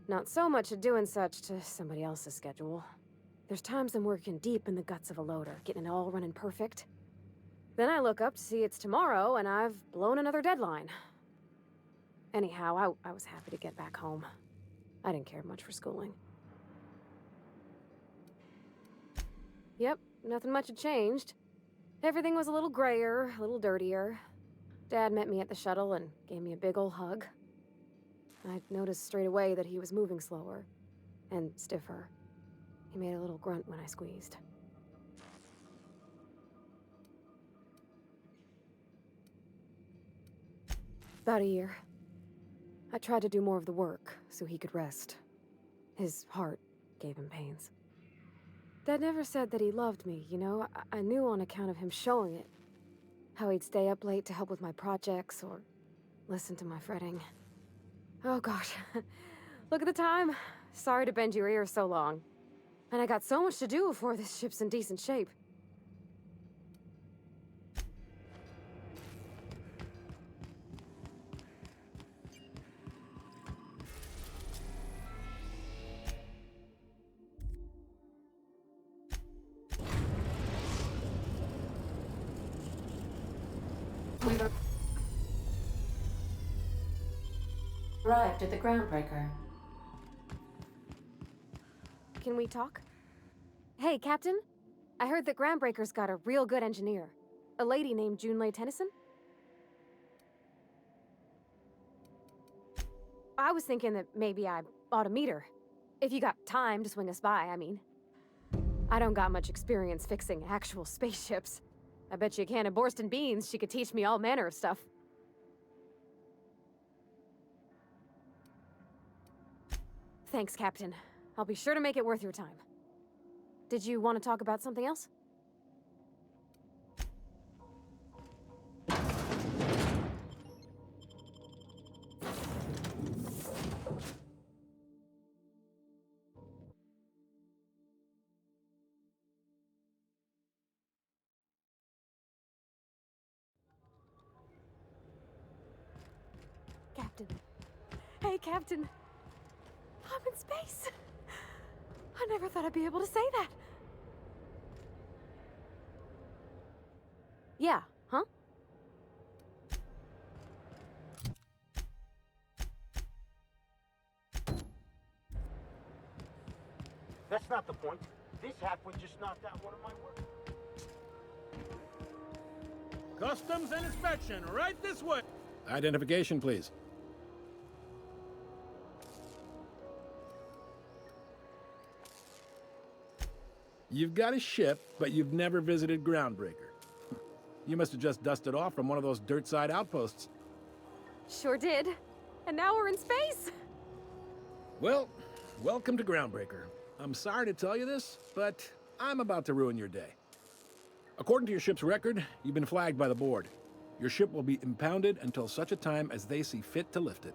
Not so much at doing such to somebody else's schedule. There's times I'm working deep in the guts of a loader, getting it all running perfect. Then I look up to see it's tomorrow and I've blown another deadline. Anyhow, I was happy to get back home. I didn't care much for schooling. Yep, nothing much had changed. Everything was a little grayer, a little dirtier. Dad met me at the shuttle and gave me a big ol' hug. I noticed straight away that he was moving slower and stiffer. He made a little grunt when I squeezed. About a year. I tried to do more of the work so he could rest. His heart gave him pains. Dad never said that he loved me, you know? I knew on account of him showing it. How he'd stay up late to help with my projects or listen to my fretting. Oh gosh, look at the time. Sorry to bend your ears so long. And I got so much to do before this ship's in decent shape. We've arrived at the groundbreaker. Can we talk? Hey, Captain. I heard that Groundbreaker's got a real good engineer. A lady named Junlei Tennyson? I was thinking that maybe I ought to meet her. If you got time to swing us by, I mean. I don't got much experience fixing actual spaceships. I bet you a can of Borston beans she could teach me all manner of stuff. Thanks, Captain. I'll be sure to make it worth your time. Did you want to talk about something else? Captain. Hey, Hey, Captain. I'm in space. I never thought I'd be able to say that. Yeah, huh? That's not the point. This halfway just knocked out one of my work. Customs and inspection, right this way. Identification, please. You've got a ship, but you've never visited Groundbreaker. You must have just dusted off from one of those dirt-side outposts. Sure did. And now we're in space. Well, welcome to Groundbreaker. I'm sorry to tell you this, but I'm about to ruin your day. According to your ship's record, you've been flagged by the board. Your ship will be impounded until such a time as they see fit to lift it.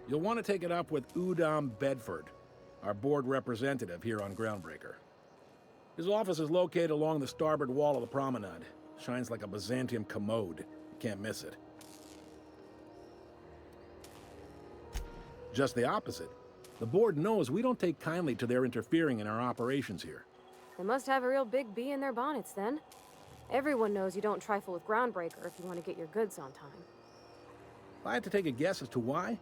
You'll want to take it up with Udom Bedford, our board representative here on Groundbreaker. His office is located along the starboard wall of the promenade. Shines like a Byzantium commode. You can't miss it. Just the opposite. The board knows we don't take kindly to their interfering in our operations here. They must have a real big bee in their bonnets, then. Everyone knows you don't trifle with Groundbreaker if you want to get your goods on time. If I had to take a guess as to why,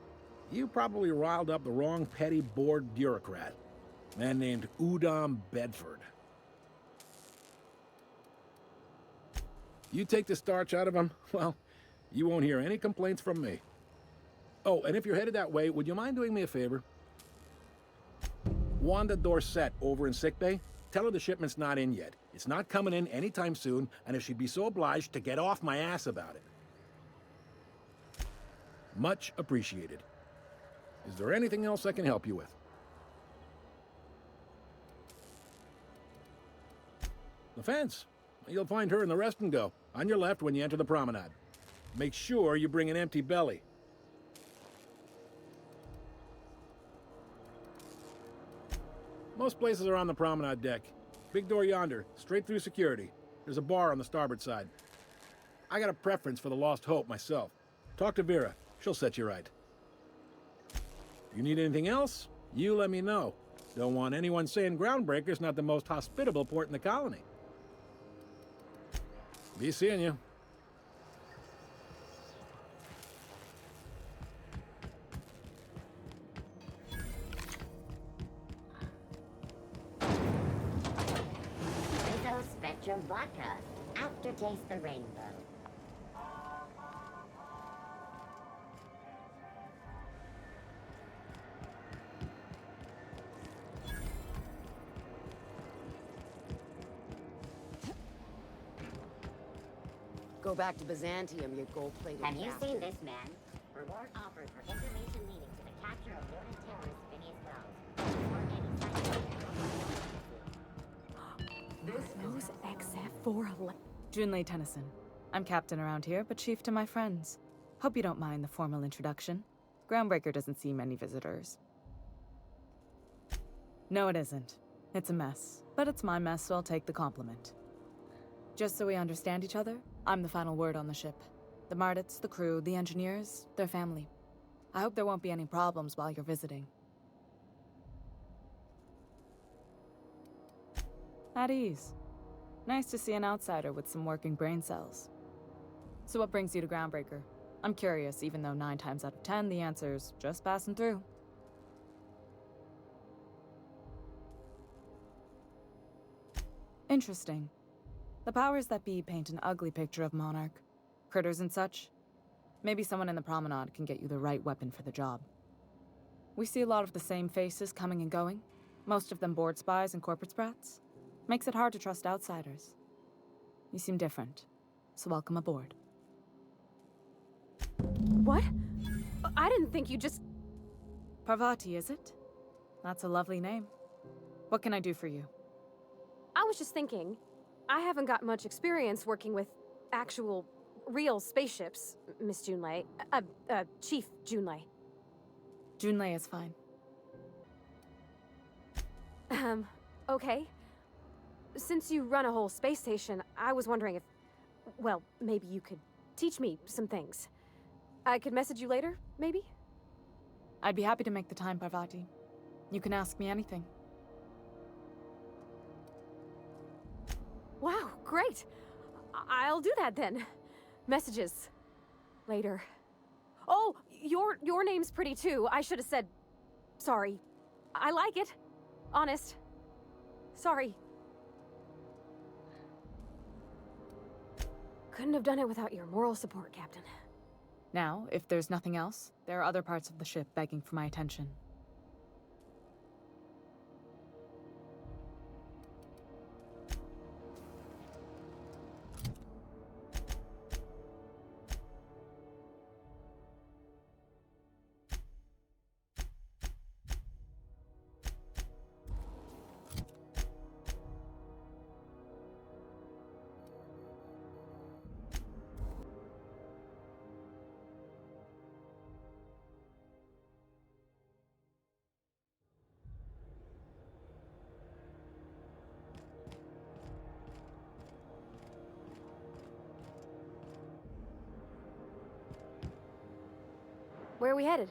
you probably riled up the wrong petty board bureaucrat. A man named Udom Bedford. You take the starch out of him, well, you won't hear any complaints from me. Oh, and if you're headed that way, would you mind doing me a favor? Wanda Dorset over in sickbay, tell her the shipment's not in yet. It's not coming in anytime soon, and if she'd be so obliged to get off my ass about it. Much appreciated. Is there anything else I can help you with? The fence. You'll find her in the rest and go, on your left when you enter the promenade. Make sure you bring an empty belly. Most places are on the promenade deck. Big door yonder, straight through security. There's a bar on the starboard side. I got a preference for the Lost Hope myself. Talk to Vera. She'll set you right. If you need anything else, you let me know. Don't want anyone saying Groundbreaker's not the most hospitable port in the colony. Be seeing you. Spectrum Vodka. Aftertaste the rainbow. Go back to Byzantium, you gold-plated Have you bastard. seen this man? Reward offered for information leading to the capture of Lord terrorist Phineas Wells. Or any sign Those XF411. Junlei Tennyson. I'm captain around here, but chief to my friends. Hope you don't mind the formal introduction. Groundbreaker doesn't see many visitors. No, it isn't. It's a mess. But it's my mess, so I'll take the compliment. Just so we understand each other, I'm the final word on the ship. The Mardits, the crew, the engineers, their family. I hope there won't be any problems while you're visiting. At ease. Nice to see an outsider with some working brain cells. So what brings you to Groundbreaker? I'm curious, even though 9 times out of 10 the answer's just passing through. Interesting. The powers that be paint an ugly picture of Monarch. Critters and such. Maybe someone in the promenade can get you the right weapon for the job. We see a lot of the same faces coming and going. Most of them board spies and corporate sprats. Makes it hard to trust outsiders. You seem different, so welcome aboard. What? I didn't think you just... Parvati, is it? That's a lovely name. What can I do for you? I was just thinking, I haven't got much experience working with actual, real spaceships, Miss Junlei. Chief Junlei. Junlei is fine. Okay. Since you run a whole space station, I was wondering if, well, maybe you could teach me some things. I could message you later, maybe? I'd be happy to make the time, Parvati. You can ask me anything. Wow, great. I'll do that then. Messages. Later. Oh, your name's pretty too. I should have said... Sorry. I like it. Honest. Sorry. Couldn't have done it without your moral support, Captain. Now, if there's nothing else, there are other parts of the ship begging for my attention. Where are we headed?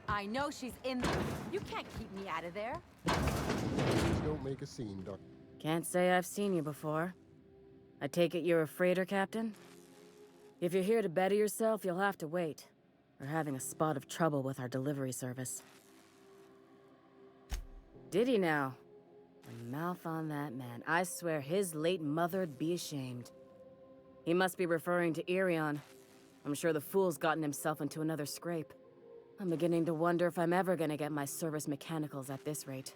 I know she's in there. You can't keep me out of there. Please don't make a scene, Doc. Can't say I've seen you before. I take it you're a freighter captain? If you're here to better yourself, you'll have to wait. We're having a spot of trouble with our delivery service. Did he now? The mouth on that man. I swear his late mother'd be ashamed. He must be referring to Irion. I'm sure the fool's gotten himself into another scrape. I'm beginning to wonder if I'm ever gonna get my service mechanicals at this rate.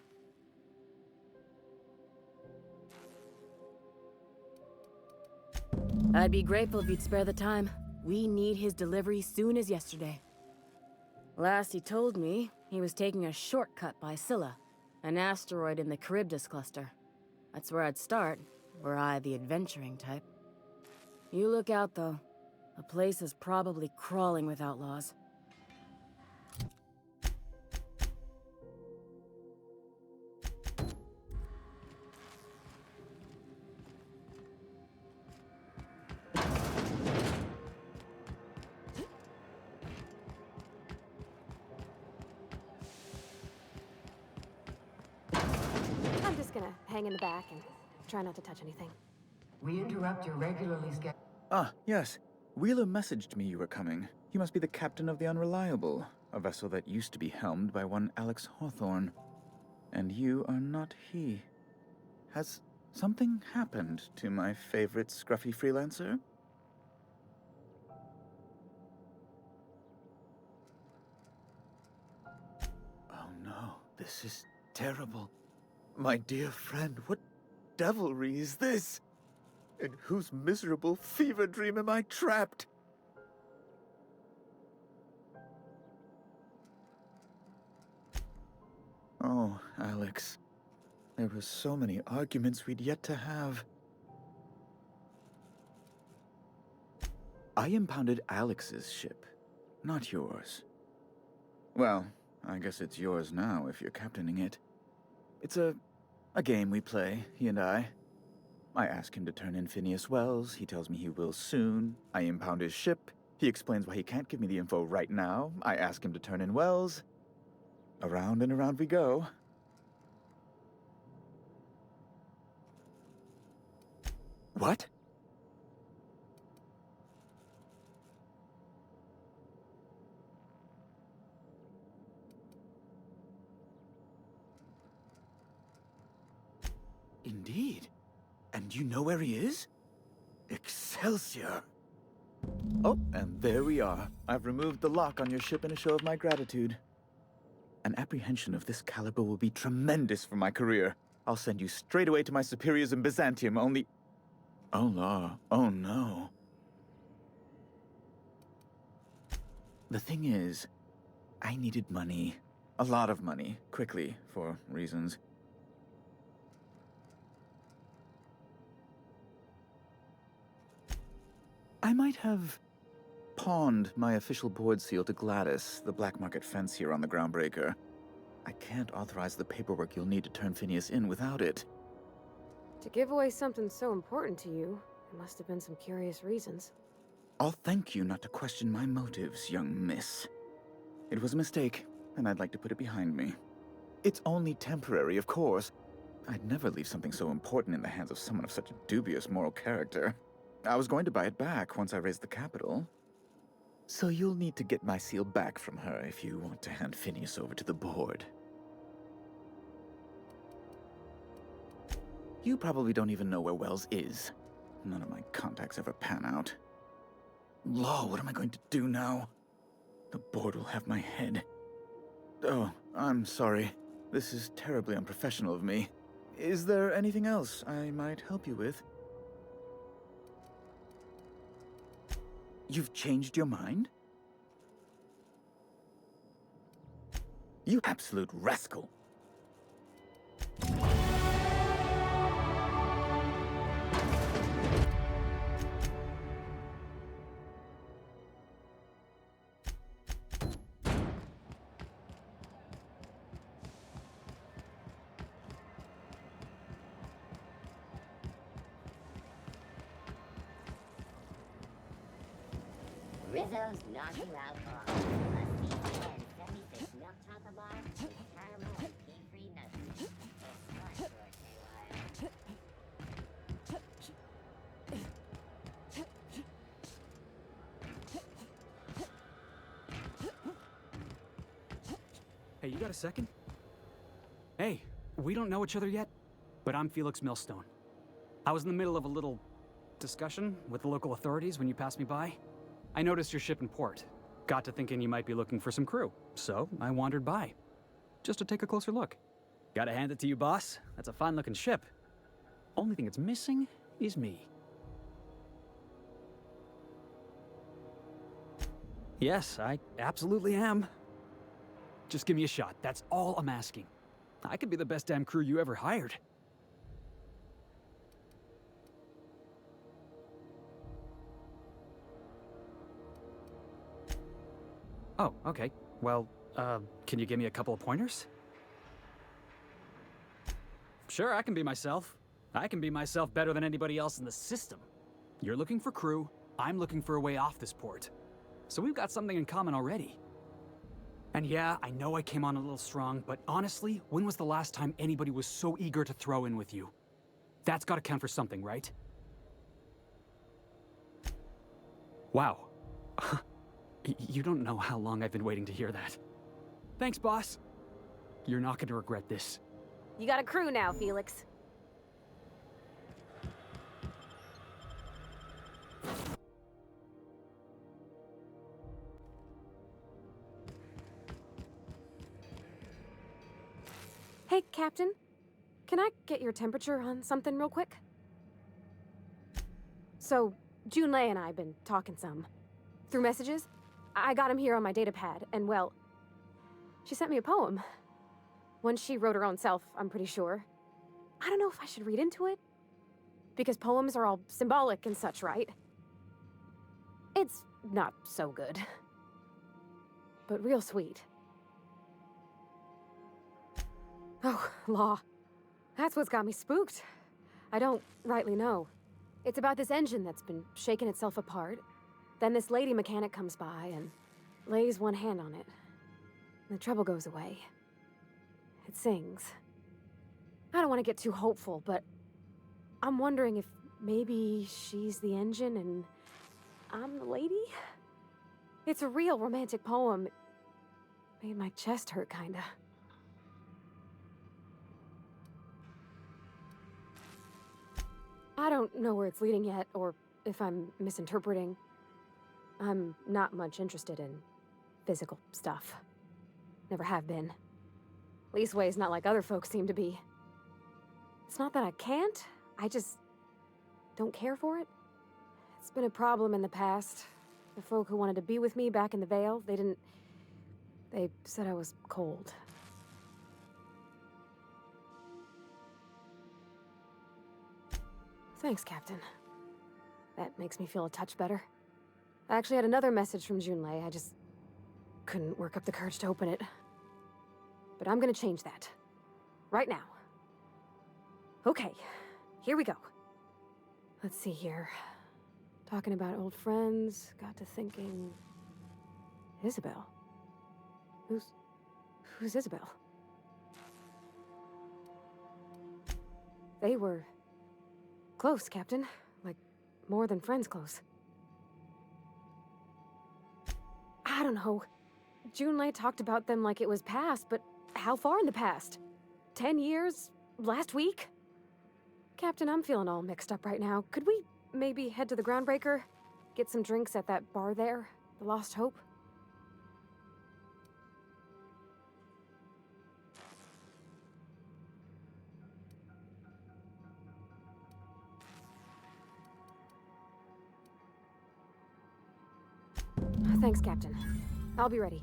I'd be grateful if you'd spare the time. We need his delivery soon as yesterday. Last he told me, he was taking a shortcut by Scylla, an asteroid in the Charybdis cluster. That's where I'd start, were I the adventuring type. You look out, though. The place is probably crawling with outlaws. I'm just gonna hang in the back and try not to touch anything. We interrupt your regularly scheduled... Ah, yes. Wheeler messaged me you were coming. He must be the captain of the Unreliable, a vessel that used to be helmed by one Alex Hawthorne. And you are not he. Has something happened to my favorite scruffy freelancer? Oh no, this is terrible. My dear friend, what devilry is this? In whose miserable fever dream am I trapped? Oh, Alex. There were so many arguments we'd yet to have. I impounded Alex's ship, not yours. Well, I guess it's yours now if you're captaining it. It's a game we play, he and I. I ask him to turn in Phineas Wells, he tells me he will soon. I impound his ship, he explains why he can't give me the info right now. I ask him to turn in Wells. Around and around we go. What? Indeed. And you know where he is? Excelsior! Oh, and there we are. I've removed the lock on your ship in a show of my gratitude. An apprehension of this caliber will be tremendous for my career. I'll send you straight away to my superiors in Byzantium, only... Oh, la. Oh, no. The thing is, I needed money. A lot of money, quickly, for reasons. I might have pawned my official board seal to Gladys, the black market fence here on the Groundbreaker. I can't authorize the paperwork you'll need to turn Phineas in without it. To give away something so important to you, there must have been some curious reasons. I'll thank you not to question my motives, young miss. It was a mistake, and I'd like to put it behind me. It's only temporary, of course. I'd never leave something so important in the hands of someone of such a dubious moral character. I was going to buy it back once I raised the capital. So you'll need to get my seal back from her if you want to hand Phineas over to the board. You probably don't even know where Wells is. None of my contacts ever pan out. Law, what am I going to do now? The board will have my head. Oh, I'm sorry. This is terribly unprofessional of me. Is there anything else I might help you with? You've changed your mind? You absolute rascal! Rizzo's knock you out raw. A seafood and semi-fish milk chocolate bar with caramel and pea-free nuts. It's smart for a KY. Hey, you got a second? Hey, we don't know each other yet, but I'm Felix Millstone. I was in the middle of a little discussion with the local authorities when you passed me by. I noticed your ship in port. Got to thinking you might be looking for some crew, so I wandered by. Just to take a closer look. Gotta hand it to you, boss. That's a fine-looking ship. Only thing it's missing is me. Yes, I absolutely am. Just give me a shot. That's all I'm asking. I could be the best damn crew you ever hired. Oh, okay. Well, can you give me a couple of pointers? Sure, I can be myself. I can be myself better than anybody else in the system. You're looking for crew, I'm looking for a way off this port. So we've got something in common already. And yeah, I know I came on a little strong, but honestly, when was the last time anybody was so eager to throw in with you? That's gotta count for something, right? Wow. You don't know how long I've been waiting to hear that. Thanks, boss. You're not gonna regret this. You got a crew now, Felix. Hey, Captain. Can I get your temperature on something real quick? So, Junlei and I have been talking some. Through messages? I got him here on my datapad, and well, she sent me a poem. One she wrote her own self, I'm pretty sure. I don't know if I should read into it. Because poems are all symbolic and such, right? It's not so good. But real sweet. Oh, law. That's what's got me spooked. I don't rightly know. It's about this engine that's been shaking itself apart. Then this lady mechanic comes by and lays one hand on it. The trouble goes away. It sings. I don't want to get too hopeful, but I'm wondering if maybe she's the engine and I'm the lady? It's a real romantic poem. It made my chest hurt, kinda. I don't know where it's leading yet, or if I'm misinterpreting. I'm not much interested in physical stuff. Never have been. Leastways, not like other folks seem to be. It's not that I can't, I just don't care for it. It's been a problem in the past. The folk who wanted to be with me back in the Vale, they said I was cold. Thanks, Captain. That makes me feel a touch better. I actually had another message from Junlei. I just couldn't work up the courage to open it. But I'm gonna change that. Right now. Okay, here we go. Let's see here. Talking about old friends, got to thinking... Isabel? Who's Isabel? They were... close, Captain. Like, more than friends close. I don't know. Junlei talked about them like it was past, but how far in the past? 10 years? Last week? Captain, I'm feeling all mixed up right now. Could we maybe head to the Groundbreaker? Get some drinks at that bar there? The Lost Hope? Thanks, Captain. I'll be ready.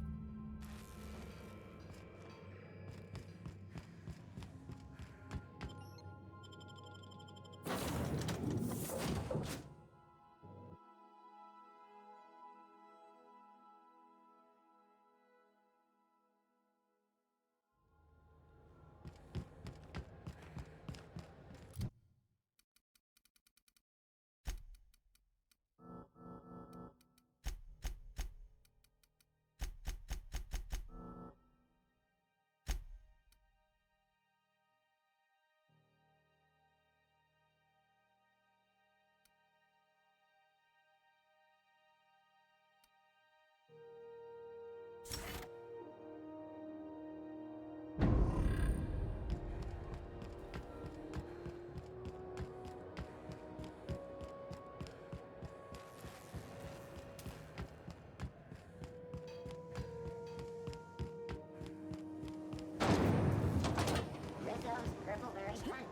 Rizzo's Purple Berry Punch.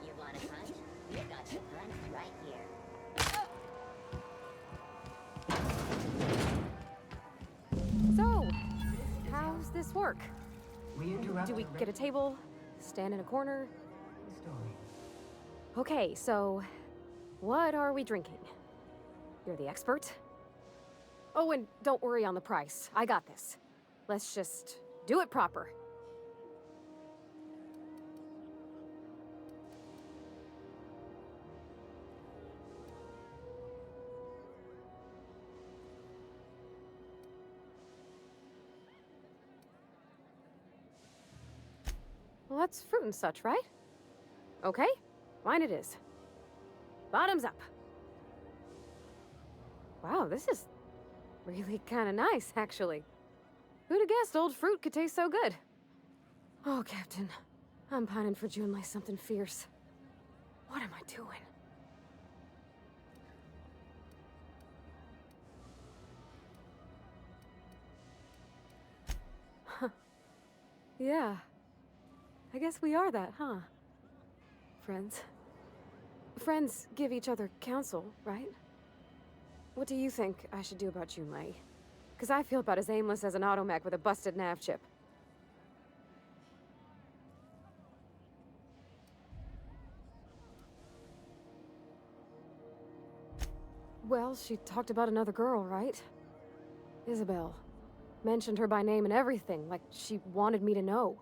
You want a punch? You got the punch right here. So, how's this work? We interrupt. Do we get a table? Stand in a corner? Okay, so... what are we drinking? You're the expert? Oh, and don't worry on the price. I got this. Let's just do it proper. Well, that's fruit and such, right? Okay, wine it is. Bottoms up. Wow, this is really kind of nice, actually. Who'd have guessed old fruit could taste so good? Oh, Captain, I'm pining for Junlei something fierce. What am I doing? Huh. Yeah. I guess we are that, huh? Friends. Friends give each other counsel, right? What do you think I should do about Junlei? Because I feel about as aimless as an automech with a busted nav chip. Well, she talked about another girl, right? Isabel. Mentioned her by name and everything, like she wanted me to know.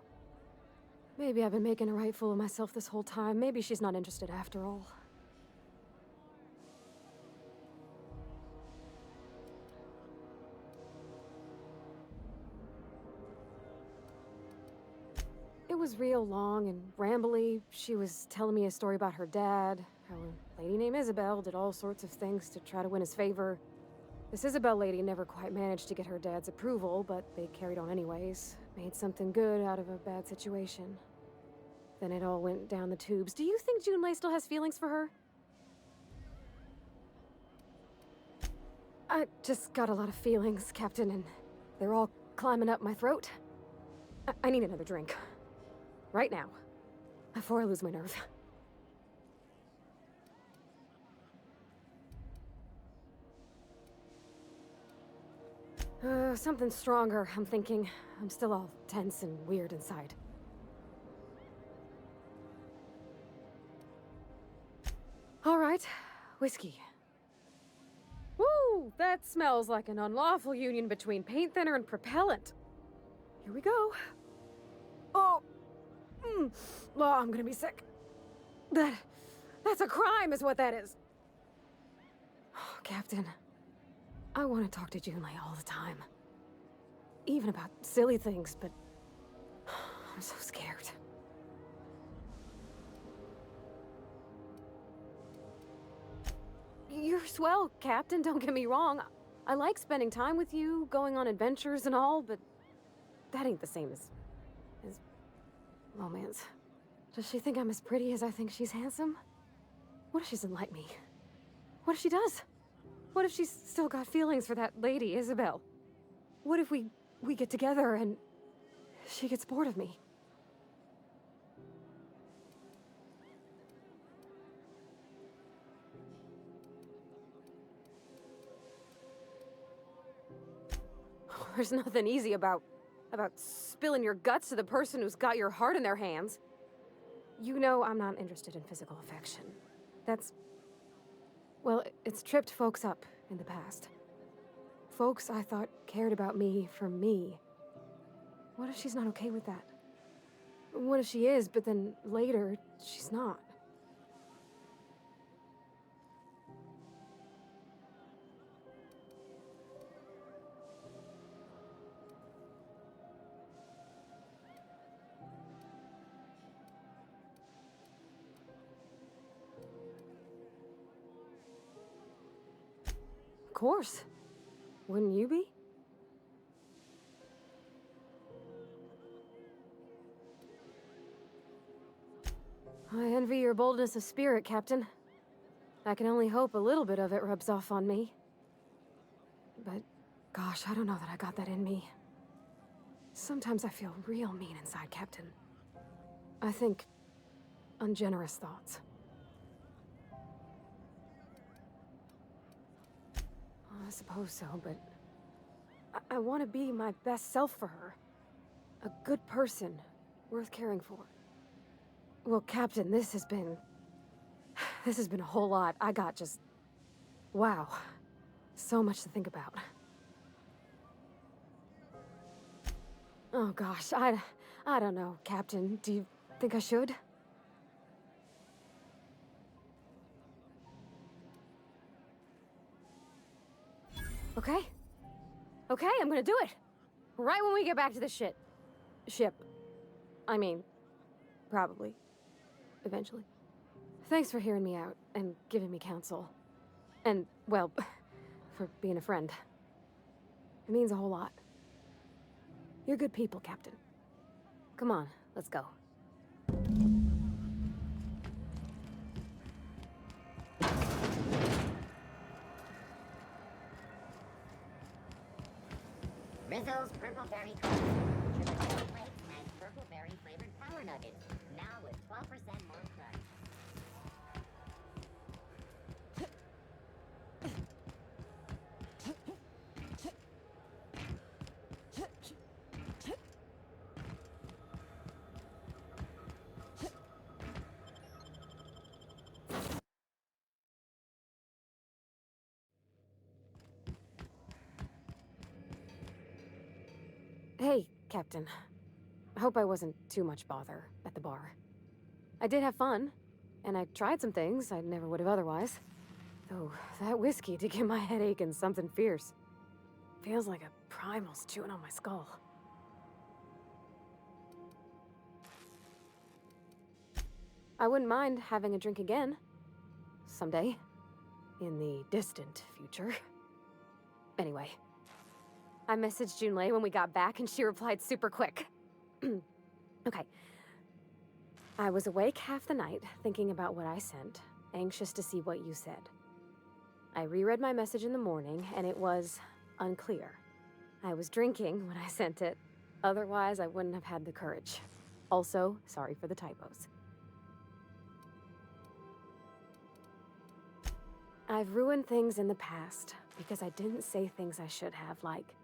Maybe I've been making a right fool of myself this whole time. Maybe she's not interested after all. It was real long and rambly. She was telling me a story about her dad, how a lady named Isabel did all sorts of things to try to win his favor. This Isabel lady never quite managed to get her dad's approval, but they carried on anyways. Made something good out of a bad situation. Then it all went down the tubes. Do you think Junlei still has feelings for her? I just got a lot of feelings, Captain, and they're all climbing up my throat. I need another drink. Right now. Before I lose my nerve. Something stronger, I'm thinking. I'm still all tense and weird inside. All right, whiskey. Woo! That smells like an unlawful union between paint thinner and propellant. Here we go. Oh! Oh, I'm gonna be sick. That's a crime is what that is. Oh, Captain, I want to talk to Junlei all the time. Even about silly things, but I'm so scared. You're swell, Captain, don't get me wrong. I like spending time with you, going on adventures and all, but that ain't the same as romance. Does she think I'm as pretty as I think she's handsome? What if she doesn't like me? What if she does? What if she's still got feelings for that lady, Isabel? What if we get together and she gets bored of me? There's nothing easy about spilling your guts to the person who's got your heart in their hands. You know I'm not interested in physical affection. Well, it's tripped folks up in the past. Folks I thought cared about me for me. What if she's not okay with that? What if she is, but then later, she's not? Of course. Wouldn't you be? I envy your boldness of spirit, Captain. I can only hope a little bit of it rubs off on me. But, gosh, I don't know that I got that in me. Sometimes I feel real mean inside, Captain. I think ungenerous thoughts. I suppose so, but I want to be my best self for her. A good person, worth caring for. Well, Captain, this has been a whole lot. I got just... wow. So much to think about. Oh gosh, I don't know, Captain. Do you think I should? Okay. Okay, I'm gonna do it. Right when we get back to the ship. I mean, probably. Eventually. Thanks for hearing me out and giving me counsel. And, well, for being a friend. It means a whole lot. You're good people, Captain. Come on, let's go. Rizzo's Purple Berry Coffee. Triple Berry Flakes and Purple Berry flavored power nuggets. Now with 12% more crunch. Hey, Captain. I hope I wasn't too much bother at the bar. I did have fun, and I tried some things I never would have otherwise. Though, that whiskey did give my head aching something fierce. Feels like a primal's chewing on my skull. I wouldn't mind having a drink again. Someday. In the distant future. Anyway. I messaged Junlei when we got back, and she replied super quick. Okay. I was awake half the night, thinking about what I sent, anxious to see what you said. I reread my message in the morning, and it was unclear. I was drinking when I sent it. Otherwise, I wouldn't have had the courage. Also, sorry for the typos. I've ruined things in the past because I didn't say things I should have, like,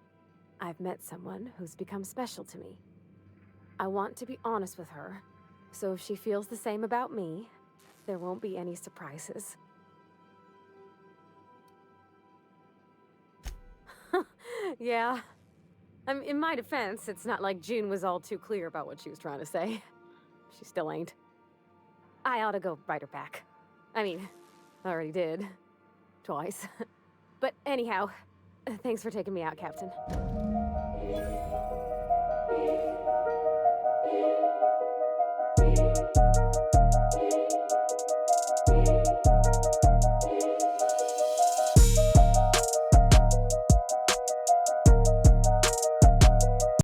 I've met someone who's become special to me. I want to be honest with her, so if she feels the same about me, there won't be any surprises. Yeah. In my defense, it's not like June was all too clear about what she was trying to say. She still ain't. I ought to go write her back. I mean, I already did. Twice. But anyhow, thanks for taking me out, Captain.